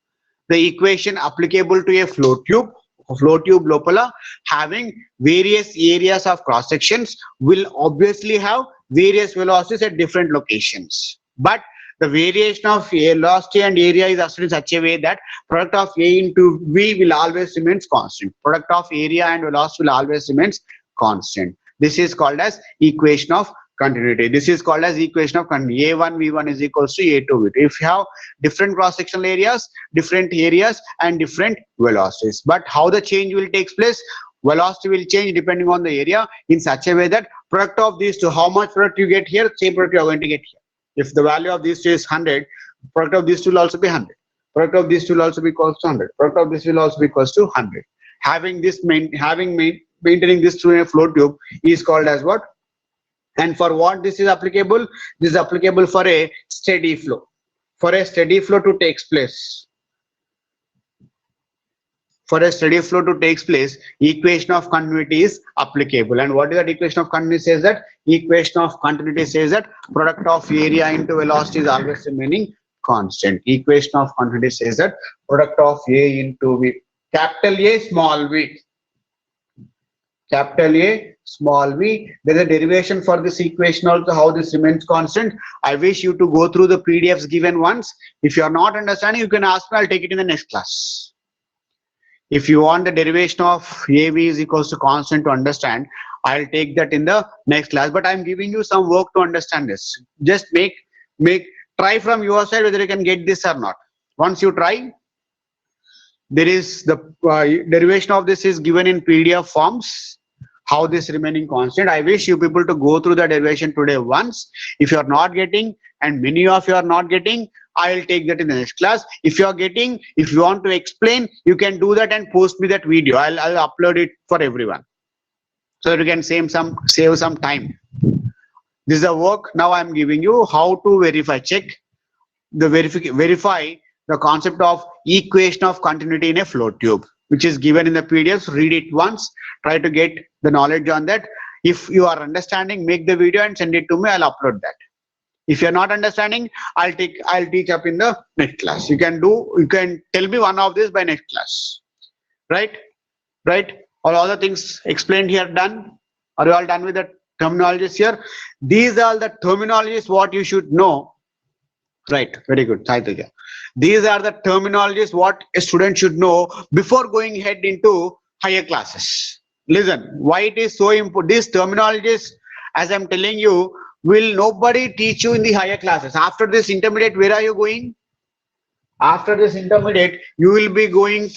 the equation applicable to a flow tube lopala having various areas of cross sections will obviously have various velocities at different locations, but the variation of velocity and area is assumed in such a way that product of A into V will always remains constant. Product of area and velocity will always remains constant. This is called as equation of continuity. This is called as equation of continuity. A1 V1 is equals to A2 V2. If you have different cross-sectional areas, different areas and different velocities, but how the change will take place, velocity will change depending on the area in such a way that product of these two, how much product you get here, same product you are going to get here. If the value of these two is 100, product of these two will also be 100. Product of these two will also be equals to 100. Product of this will also be equals to 100. Having this maintaining this through a flow tube is called as what? And for what this is applicable? This is applicable for a steady flow. For a steady flow to take place. For a steady flow to take place, equation of continuity is applicable. And what is that equation of continuity says that? Equation of continuity says that product of area into velocity is always remaining constant. Equation of continuity says that product of A into V. Capital A, small v. Capital A, small v. There is a derivation for this equation also, how this remains constant. I wish you to go through the PDFs given once. If you are not understanding, you can ask me, I'll take it in the next class. If you want the derivation of AV is equals to constant to understand, I'll take that in the next class, but I'm giving you some work to understand this. Just try from your side whether you can get this or not. Once you try, there is the derivation of this is given in PDF forms. How this remaining constant. I wish you people to go through the derivation today once. If you are not getting, and many of you are not getting, I'll take that in the next class. If you are getting, if you want to explain, you can do that and post me that video. I'll upload it for everyone, so that you can save some time. This is a work. Now I'm giving you how to verify the concept of equation of continuity in a flow tube, which is given in the PDFs. Read it once, try to get the knowledge on that. If you are understanding, make the video and send it to me. I'll upload that. If you're not understanding, I'll teach up in the next class. You can tell me one of this by next class. Right? All the things explained here done. Are you all done with the terminologies here? These are the terminologies what you should know. Right, very good. These are the terminologies what a student should know before going ahead into higher classes. Listen, why it is so important. These terminologies, as I'm telling you, will nobody teach you in the higher classes. After this intermediate, where are you going? After this intermediate, you will be going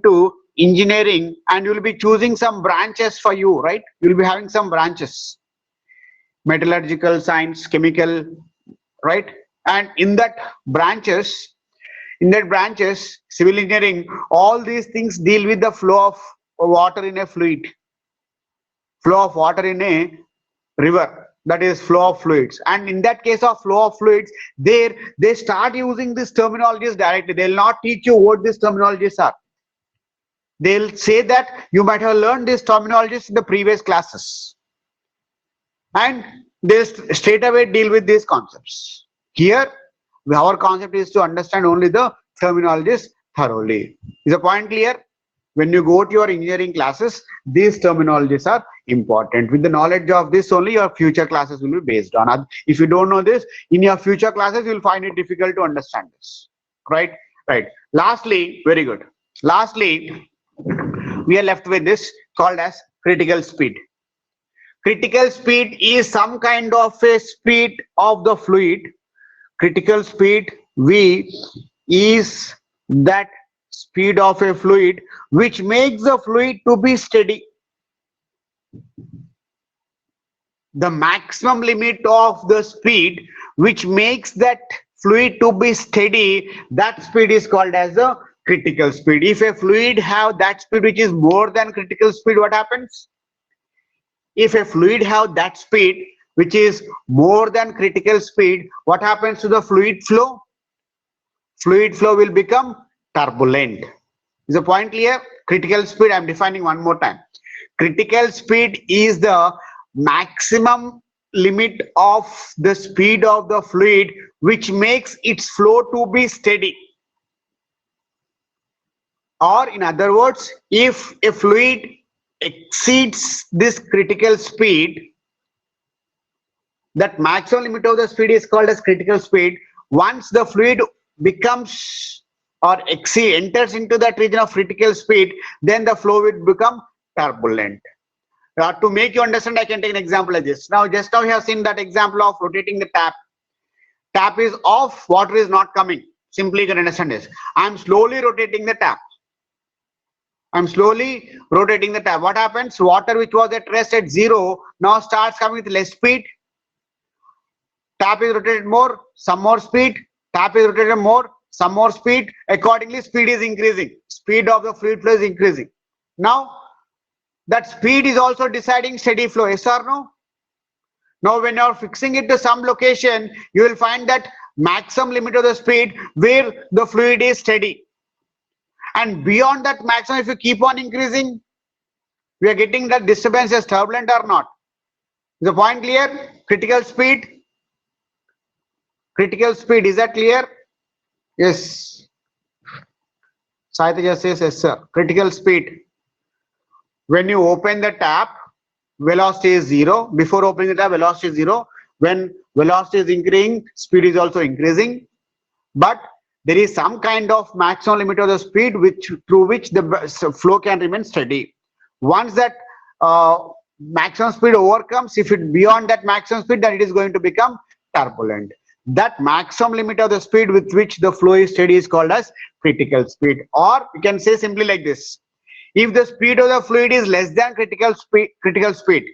to engineering, and you will be choosing some branches for you, right? You will be having some branches. Metallurgical science, chemical, right? And in that branches, civil engineering, all these things deal with the flow of water in a fluid, flow of water in a river, that is flow of fluids. And in that case of flow of fluids, they start using these terminologies directly. They'll not teach you what these terminologies are. They'll say that you might have learned these terminologies in the previous classes, and they straight away deal with these concepts. Here, our concept is to understand only the terminologies thoroughly. Is the point clear? When you go to your engineering classes, these terminologies are important. With the knowledge of this only, your future classes will be based on. If you don't know this, in your future classes, you will find it difficult to understand this. Right? Lastly, very good. Lastly, we are left with this called as critical speed. Critical speed is some kind of a speed of the fluid. Critical speed V is that speed of a fluid which makes the fluid to be steady. The maximum limit of the speed which makes that fluid to be steady, that speed is called as the critical speed. If a fluid have that speed which is more than critical speed, what happens? If a fluid have that speed which is more than critical speed, what happens to the fluid flow? Fluid flow will become turbulent. Is the point clear? Critical speed, I'm defining one more time. Critical speed is the maximum limit of the speed of the fluid which makes its flow to be steady. Or in other words, if a fluid exceeds this critical speed, that maximum limit of the speed is called as critical speed. Once the fluid becomes or enters into that region of critical speed, then the flow will become turbulent. To make you understand, I can take an example like this. Now, just now you have seen that example of rotating the tap. Tap is off, water is not coming. Simply you can understand this. I'm slowly rotating the tap. What happens? Water which was at rest at 0 now starts coming with less speed. Tap is rotated more, some more speed. Tap is rotated more, some more speed. Accordingly, speed is increasing. Speed of the fluid flow is increasing. Now, that speed is also deciding steady flow. Yes or no? Now, when you are fixing it to some location, you will find that maximum limit of the speed where the fluid is steady. And beyond that maximum, if you keep on increasing, we are getting that disturbance as turbulent or not. Is the point clear? Critical speed. Critical speed, is that clear? Yes. Saitya just says yes, sir. Critical speed. When you open the tap, velocity is 0. Before opening the tap, velocity is 0. When velocity is increasing, speed is also increasing. But there is some kind of maximum limit of the speed through which the flow can remain steady. Once that maximum speed overcomes, if it beyond that maximum speed, then it is going to become turbulent. That maximum limit of the speed with which the flow is steady is called as critical speed. Or you can say simply like this: if the speed of the fluid is less than critical speed,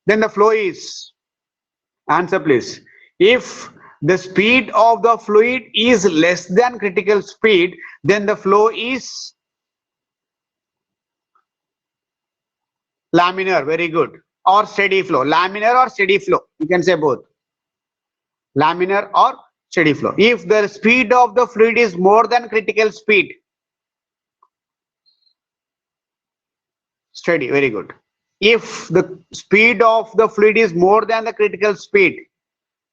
then the flow is, answer please, if the speed of the fluid is less than critical speed, then the flow is laminar, very good, or steady flow. Laminar or steady flow, you can say both, laminar or steady flow. If the speed of the fluid is more than critical speed, steady, very good. If the speed of the fluid is more than the critical speed,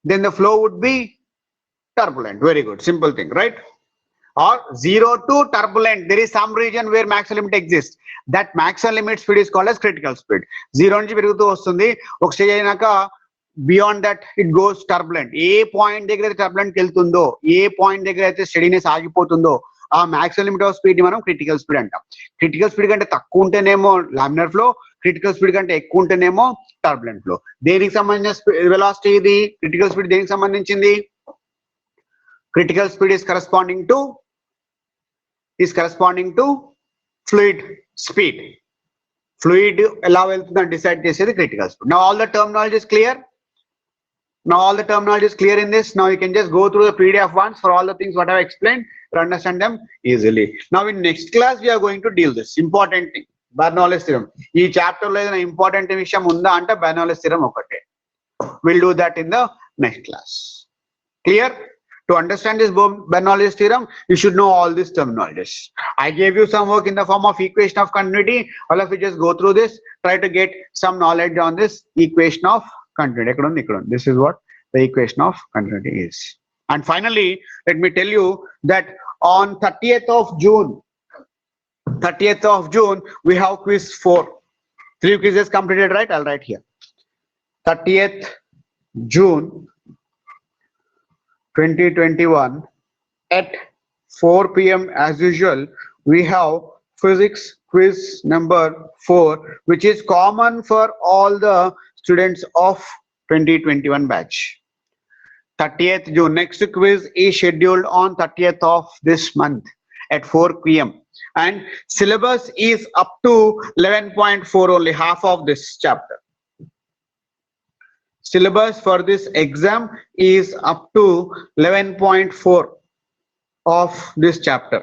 then the flow would be turbulent, very good, simple thing, right? Or 0 to turbulent, there is some region where maximum limit exists. That maximum limit speed is called as critical speed. 0 నుంచి పెరుగుతూ వస్తుంది, ఒక stage అయినాక beyond that it goes turbulent. A point దగ్గర అయితే turbulent వెళ్తుందో, ఏ point దగ్గర అయితే స్టెడీనెస్ ఆగిపోతుందో, ఆ మాక్సిమం లిమిట్ ఆఫ్ స్పీడ్ ని మనం క్రిటికల్ స్పీడ్ అంటాం. క్రిటికల్ స్పీడ్ కంటే తక్కువ ఉంటేనేమో లామినార్ ఫ్లో, క్రిటికల్ స్పీడ్ కంటే ఎక్కువ ఉంటేనేమో టర్బులెంట్ ఫ్లో. దేనికి సంబంధించిన వెలాసిటీ ఇది? క్రిటికల్ స్పీడ్ దేనికి సంబంధించింది? Critical speed is corresponding to fluid speed. Fluid ఎలా వెళ్తుందని డిసైడ్ చేసేది critical speed. Now all the terminology is clear. Now all the terminology is clear in this. Now you can just go through the PDF once for all the things what I have explained to understand them easily. Now in next class we are going to deal this important thing, Bernoulli's theorem. ఈ chapter లో ఏదైనా important విషయం ఉందా అంటే Bernoulli's theorem ఒకటే. We'll do that in the next class. Clear? To understand this Bernoulli's theorem, you should know all these terminologies. I gave you some work in the form of equation of continuity. All of you just go through this, try to get some knowledge on this equation of continuity. This is what the equation of continuity is. And finally, let me tell you that on 30th of June, we have quiz 4. 3 quizzes completed, right? I'll write here. 30th June 2021 at 4 p.m. as usual, we have physics quiz number 4, which is common for all the students of 2021 batch. 30th June, next quiz is scheduled on 30th of this month at 4 p.m. and syllabus is up to 11.4, only half of this chapter. Syllabus for this exam is up to 11.4 of this chapter.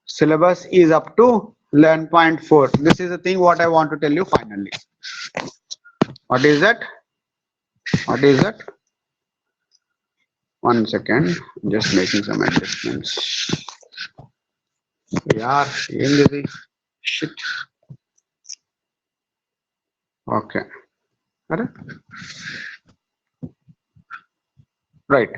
Syllabus is up to 11.4. This is the thing what I want to tell you finally. What is that? What is that? 1 second, just making some adjustments. Yeah, shit. Okay. Right.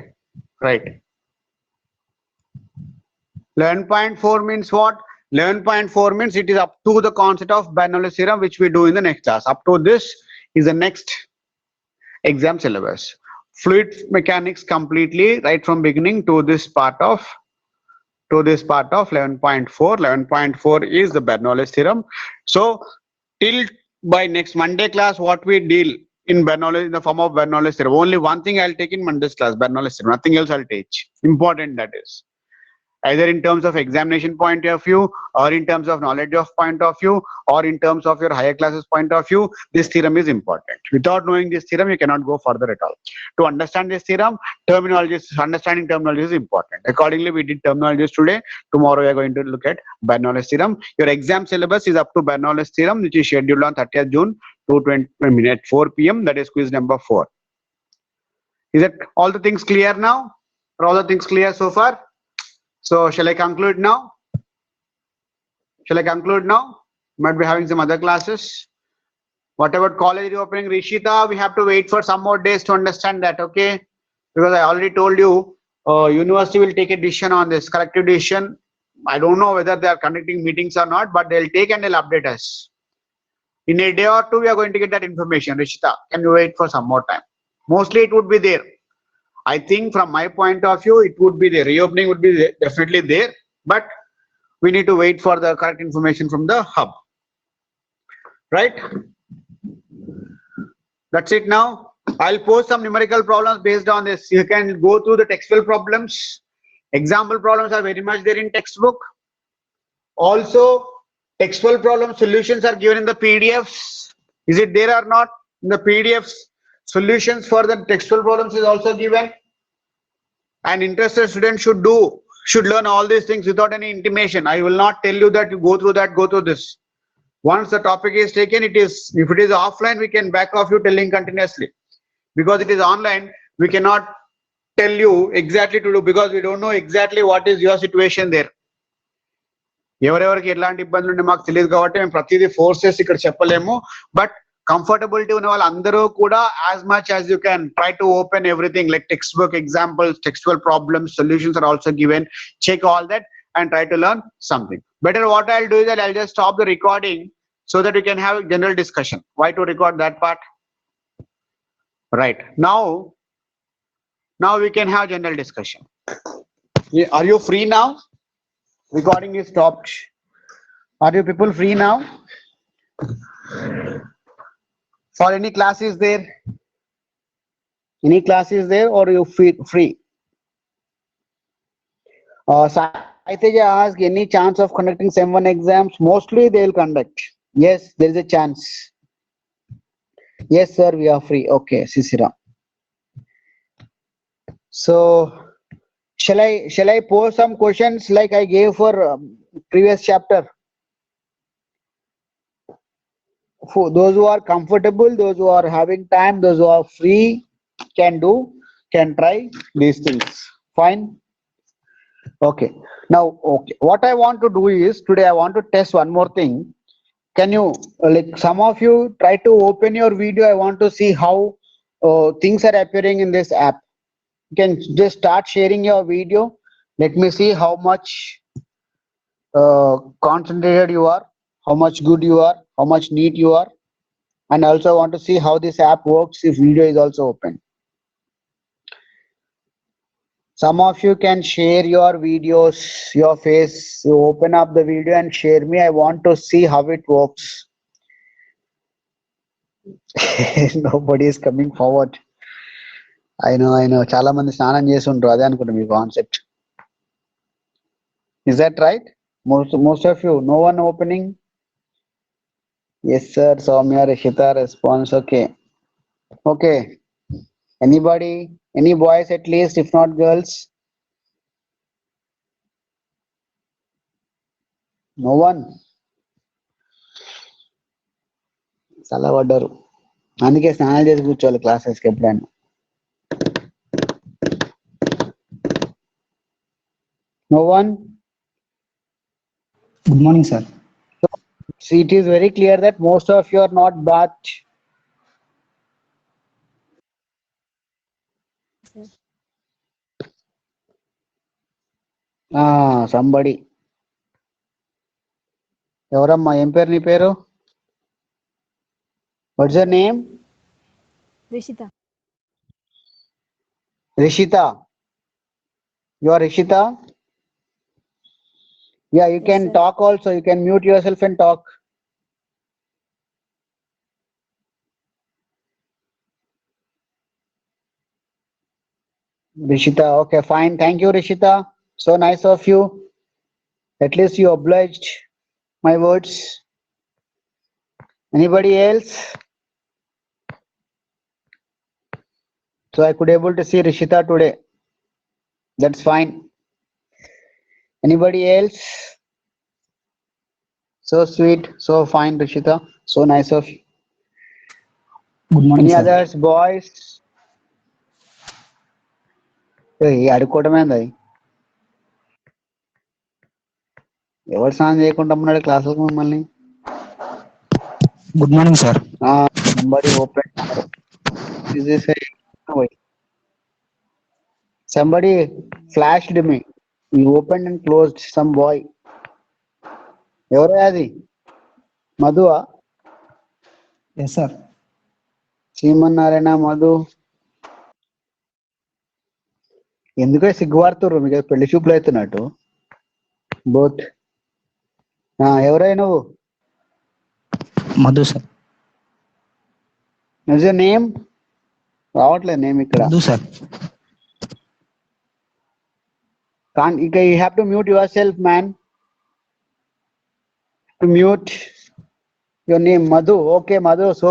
11.4 means what? 11.4 means it is up to the concept of Bernoulli's theorem, which we do in the next class. Up to this is the next exam syllabus. Fluid mechanics completely, right from beginning to this part of 11.4. 11.4 is the Bernoulli's theorem. So till by next Monday class, what we deal in Bernoulli, in the form of Bernoulli's theorem. Only one thing I'll take in Monday's class, Bernoulli's theorem. Nothing else I'll teach. Important, that is. Either in terms of examination point of view, or in terms of knowledge of point of view, or in terms of your higher classes point of view, this theorem is important. Without knowing this theorem, you cannot go further at all. To understand this theorem, understanding terminology is important. Accordingly, we did terminologies today. Tomorrow, we are going to look at Bernoulli's theorem. Your exam syllabus is up to Bernoulli's theorem, which is scheduled on 30th June 2020 at 4 p.m. That is quiz number 4. Is that all the things clear now? Are all the things clear so far? So shall I conclude now? Might be having some other classes. What about college reopening? Rishita, we have to wait for some more days to understand that, okay? Because I already told you, university will take a decision on this, collective decision. I don't know whether they are conducting meetings or not, but they'll take and they'll update us. In a day or two, we are going to get that information. Rishita, can you wait for some more time? Mostly it would be there. I think from my point of view, it would be there. Reopening would be there, definitely there. But we need to wait for the correct information from the hub, right? That's it. Now I'll pose some numerical problems based on this. You can go through the textual problems. Example problems are very much there in textbook. Also, textual problem solutions are given in the PDFs. Is it there or not? In the PDFs, solutions for the textual problems is also given. An interested student should learn all these things without any intimation. I will not tell you that you go through that, go through this. Once the topic is taken, if it is offline, we can back off you telling continuously. Because it is online, we cannot tell you exactly to do, because we don't know exactly what is your situation there. ఎవరెవరికి ఎలాంటి ఇబ్బందులు ఉంటే మాకు తెలియదు కాబట్టి మేము ప్రతిదీ force చేసి ఇక్కడ చెప్పలేము. బట్ కంఫర్టబిలిటీ ఉన్న వాళ్ళందరూ కూడా as much as you can try to open everything like textbook examples, textual problems, solutions are also given. Check all that and try to learn something. Better what I'll do is that I'll just stop the recording so that we can have a general discussion. Why to record that part? Right. Now we can have general discussion. Are you free now? Recording is stopped. Are you people free now? For any classes there? Any classes there, or you free? Saiteja asked, any chance of conducting SEM 1 exams? Mostly they will conduct. Yes, there is a chance. Yes, sir, we are free. Okay, Sisira. So, shall I pose some questions like I gave for previous chapter? For those who are comfortable, those who are having time, those who are free, can try these things. Fine. Okay. Now, okay. What I want to do is today I want to test one more thing. Can you, like some of you, try to open your video? I want to see how things are appearing in this app. You can just start sharing your video. Let me see how much concentrated you are, how much good you are, how much neat you are, and also want to see how this app works if video is also open. Some of you can share your videos, your face, open up the video and share me. I want to see how it works. Nobody is coming forward. I know. Chala mandi snanam chesundru ade anukunta mee concept. Is that right? Most of you, no one opening? Yes, sir. Soumya, Rishita, response. Okay. Anybody? Any boys at least, if not girls? No one. చాలా పడ్డారు, అందుకే స్నానం చేసి కూర్చోవాలి క్లాసెస్కి ఎప్పుడైనా. No one? Good morning, sir. So it is very clear that most of you are not batch. Somebody. ఎవరమ్మా, ఏం పేరు నీ పేరు? What's your name? Rishita. Rishita. You are Rishita? Yeah, you can sir. talk also. You can mute yourself and talk. Rishita, okay, fine. Thank you, Rishita. So nice of you. At least you obliged my words. Anybody else? So I could able to see Rishita today. That's fine. Anybody else? So sweet, so fine, Rishita. So nice of you. Good morning, Any sir. others, boys? Hey, అడుక్కోవటమేంది? ఎవరు స్నానం చేయకుండా ఉన్నాడు క్లాసులకు మిమ్మల్ని? Good morning, sir. Somebody open. Is this somebody flashed me. He opened and closed. Some boy. ఎవరు అది? మధువా? Yes, sir. Srimannarayana, Madhu. ఎందుకో సిగ్గుపడుతుర్రు, మీకు పెళ్లి చూపులు అవుతున్నట్టు బోత్. ఎవరై నువ్వు? Madhu sir. Is your name? రావట్లేదు నేమ్ ఇక్కడ. Madhu sir. You have to mute yourself, man. To mute your name, Madhu. Okay, Madhu, so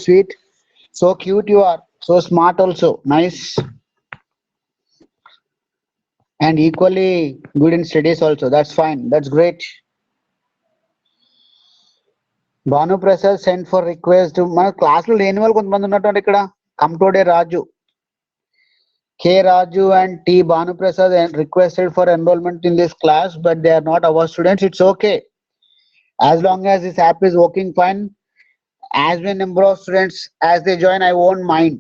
sweet, so cute you are, so smart also, nice, and equally good in studies also. That's fine, that's great. Banu Prasad sent for request. మన class లో లేని వాళ్ళు కొంతమంది ఉన్నట్టు ఇక్కడ. కంటోడే రాజు, K Raju and T Banu Prasad requested for enrollment in this class, but they are not our students. It's okay. As long as this app is working fine, as many number of students as they join, I won't mind.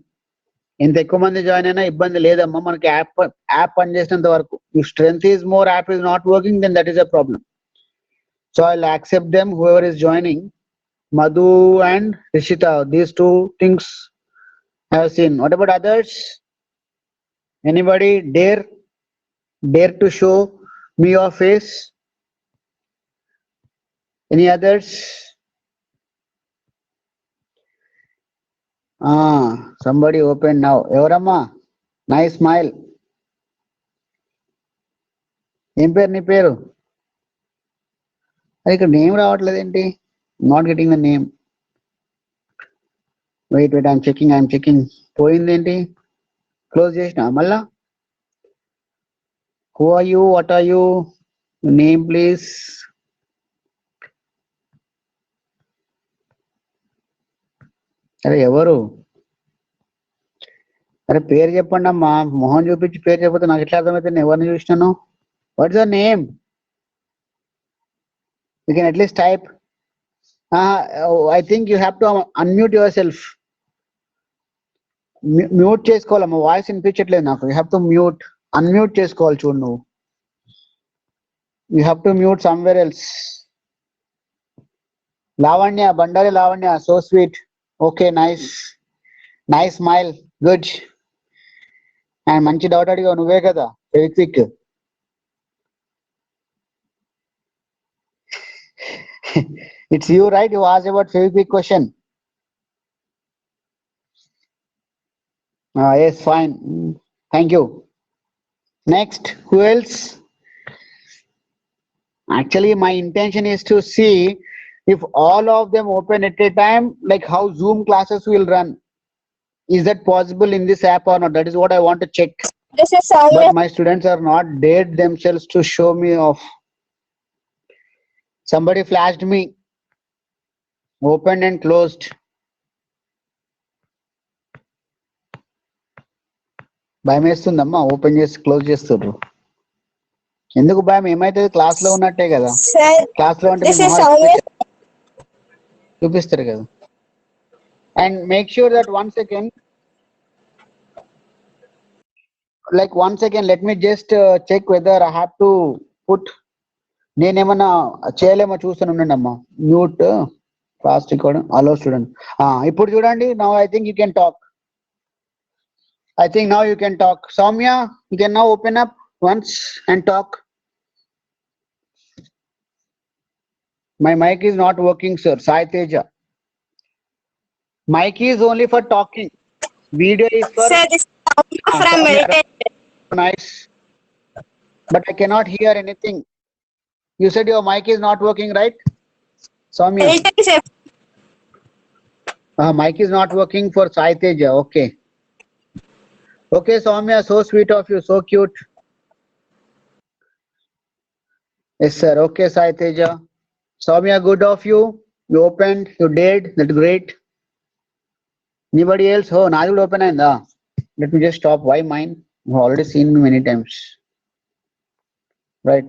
ఇంత ఎక్కువ మంది join అయినా ఇబ్బంది లేదమ్మా, మనకి app పనిచేసినంత వరకు. If strength is more, app is not working, then that is a problem. So I'll accept them, whoever is joining. Madhu and Rishita, these two things I have seen. What about others? Anybody dare to show me your face? Any others? Somebody open now. Evaramma? Nice smile. ఏం పేరు నీ పేరు? అది ఇక్కడ name రావట్లేదు ఏంటి? Not getting the name. Wait I'm checking. పోయిందేంటి? Close చేసిన మళ్ళా. Who are you? What are you? Name please. అరే ఎవరు? అరే పేరు చెప్పండి అమ్మా. మొహం చూపించి పేరు చెప్పితే నాకు ఎట్లా అర్థమైతే నేను ఎవరిని చూసినాను? What's your name? You can at least type. I think you have to unmute yourself. Mute చేసుకోవాలమ్మా, వాయిస్ వినిపించట్లేదు నాకు. యూ హ్యావ్ టు అన్మ్యూట్ చేసుకోవాలి చూడు నువ్వు. You have to mute somewhere else. Lavanya, Bandari Lavanya, so sweet. Okay, nice smile, good. And మంచి doubt అడిగావు నువ్వే కదా, quick. It's you, right? You asked about Fevikwik question. Yes, fine. Thank you. Next, who else? Actually, my intention is to see if all of them open at a time, like how Zoom classes will run. Is that possible in this app or not? That is what I want to check. This is Soumya. But my students are not dared themselves to show me off. Somebody flashed me. Opened and closed. భయం వేస్తుందమ్మా, open చేసి close చేస్తుండ్రు. ఎందుకు భయం? ఏమైతుంది? Class లో ఉన్నట్టే కదా. Class లో అంటే చూపిస్తారు కదా. And make sure that one second let me just check whether I have to put. నేనేమన్నా చేయలేమో చూస్తూనే ఉండండి అమ్మా. Mute fast record, allow student. ఇప్పుడు చూడండి. Now I think you can talk. I think now you can talk. Soumya, you can now open up once and talk. My mic is not working, sir. Sai Teja. Mic is only for talking. Video is for... Sir, this is Soumya from meditation. Nice. But I cannot hear anything. You said your mic is not working, right? Soumya. Mic is not working for Sai Teja. Okay. Okay, Soumya, so sweet of you, so cute. Yes, sir. Okay, Sai Teja. Soumya, good of you. You opened, you did. That's great. Anybody else? Oh, now you open and let me just stop. Why mine? You've already seen me many times. Right.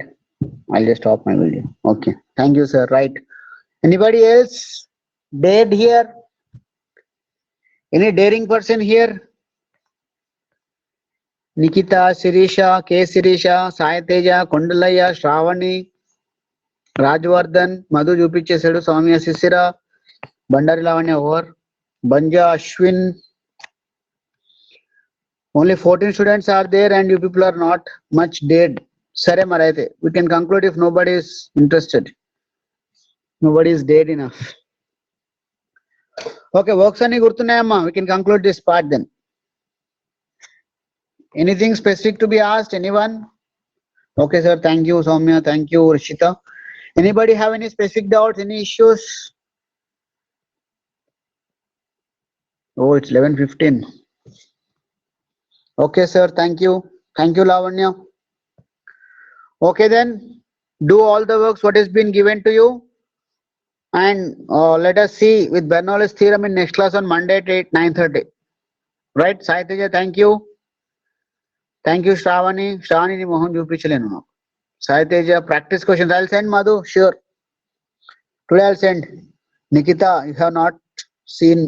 I'll just stop my video. Okay. Thank you, sir. Right. Anybody else dared here? Any daring person here? Nikita, Sirisha, K. Sirisha, Sai Teja, Kondalaya, Shravani, Rajwardhan, Madhu చూపించేశాడు. Soumya, Sisira, Bandari Lavanya over, Banja, Ashwin. Only 14 students are there and you people are not much dared. Sare maraithe. We can conclude if nobody is interested. Nobody is dead enough. Okay, works ani gurtunnayamma. We can conclude this part then. Anything specific to be asked? Anyone? Okay, sir. Thank you, Soumya. Thank you, Rishita. Anybody have any specific doubts? Any issues? Oh, it's 11:15. Okay, sir. Thank you. Thank you, Lavanya. Okay, then do all the works what has been given to you, and let us see with Bernoulli's theorem in next class on Monday at 9:30. Right, Saiteja, thank you. Thank you, Shravani. Shravani ni Mohan చూపించలేను నాకు. Saiteja, practice questions. I'll send Madhu, sure. Today I'll send. Nikita, you have not seen.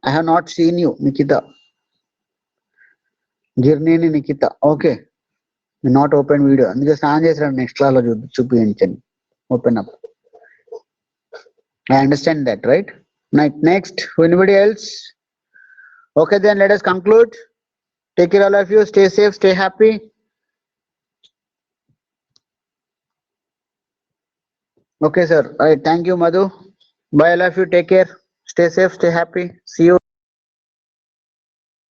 I have not seen you, Nikita. Girnini Nikita. Okay. Not open video. అందుకే స్నానం చేసిన next class లో చూపించండి. Open up. I understand that, right? Next, anybody else? Okay, then let us conclude. Take care, all of you. Stay safe, stay happy. Okay, sir. All right. Thank you, Madhu. Bye, all of you. Take care. Stay safe, stay happy. See you.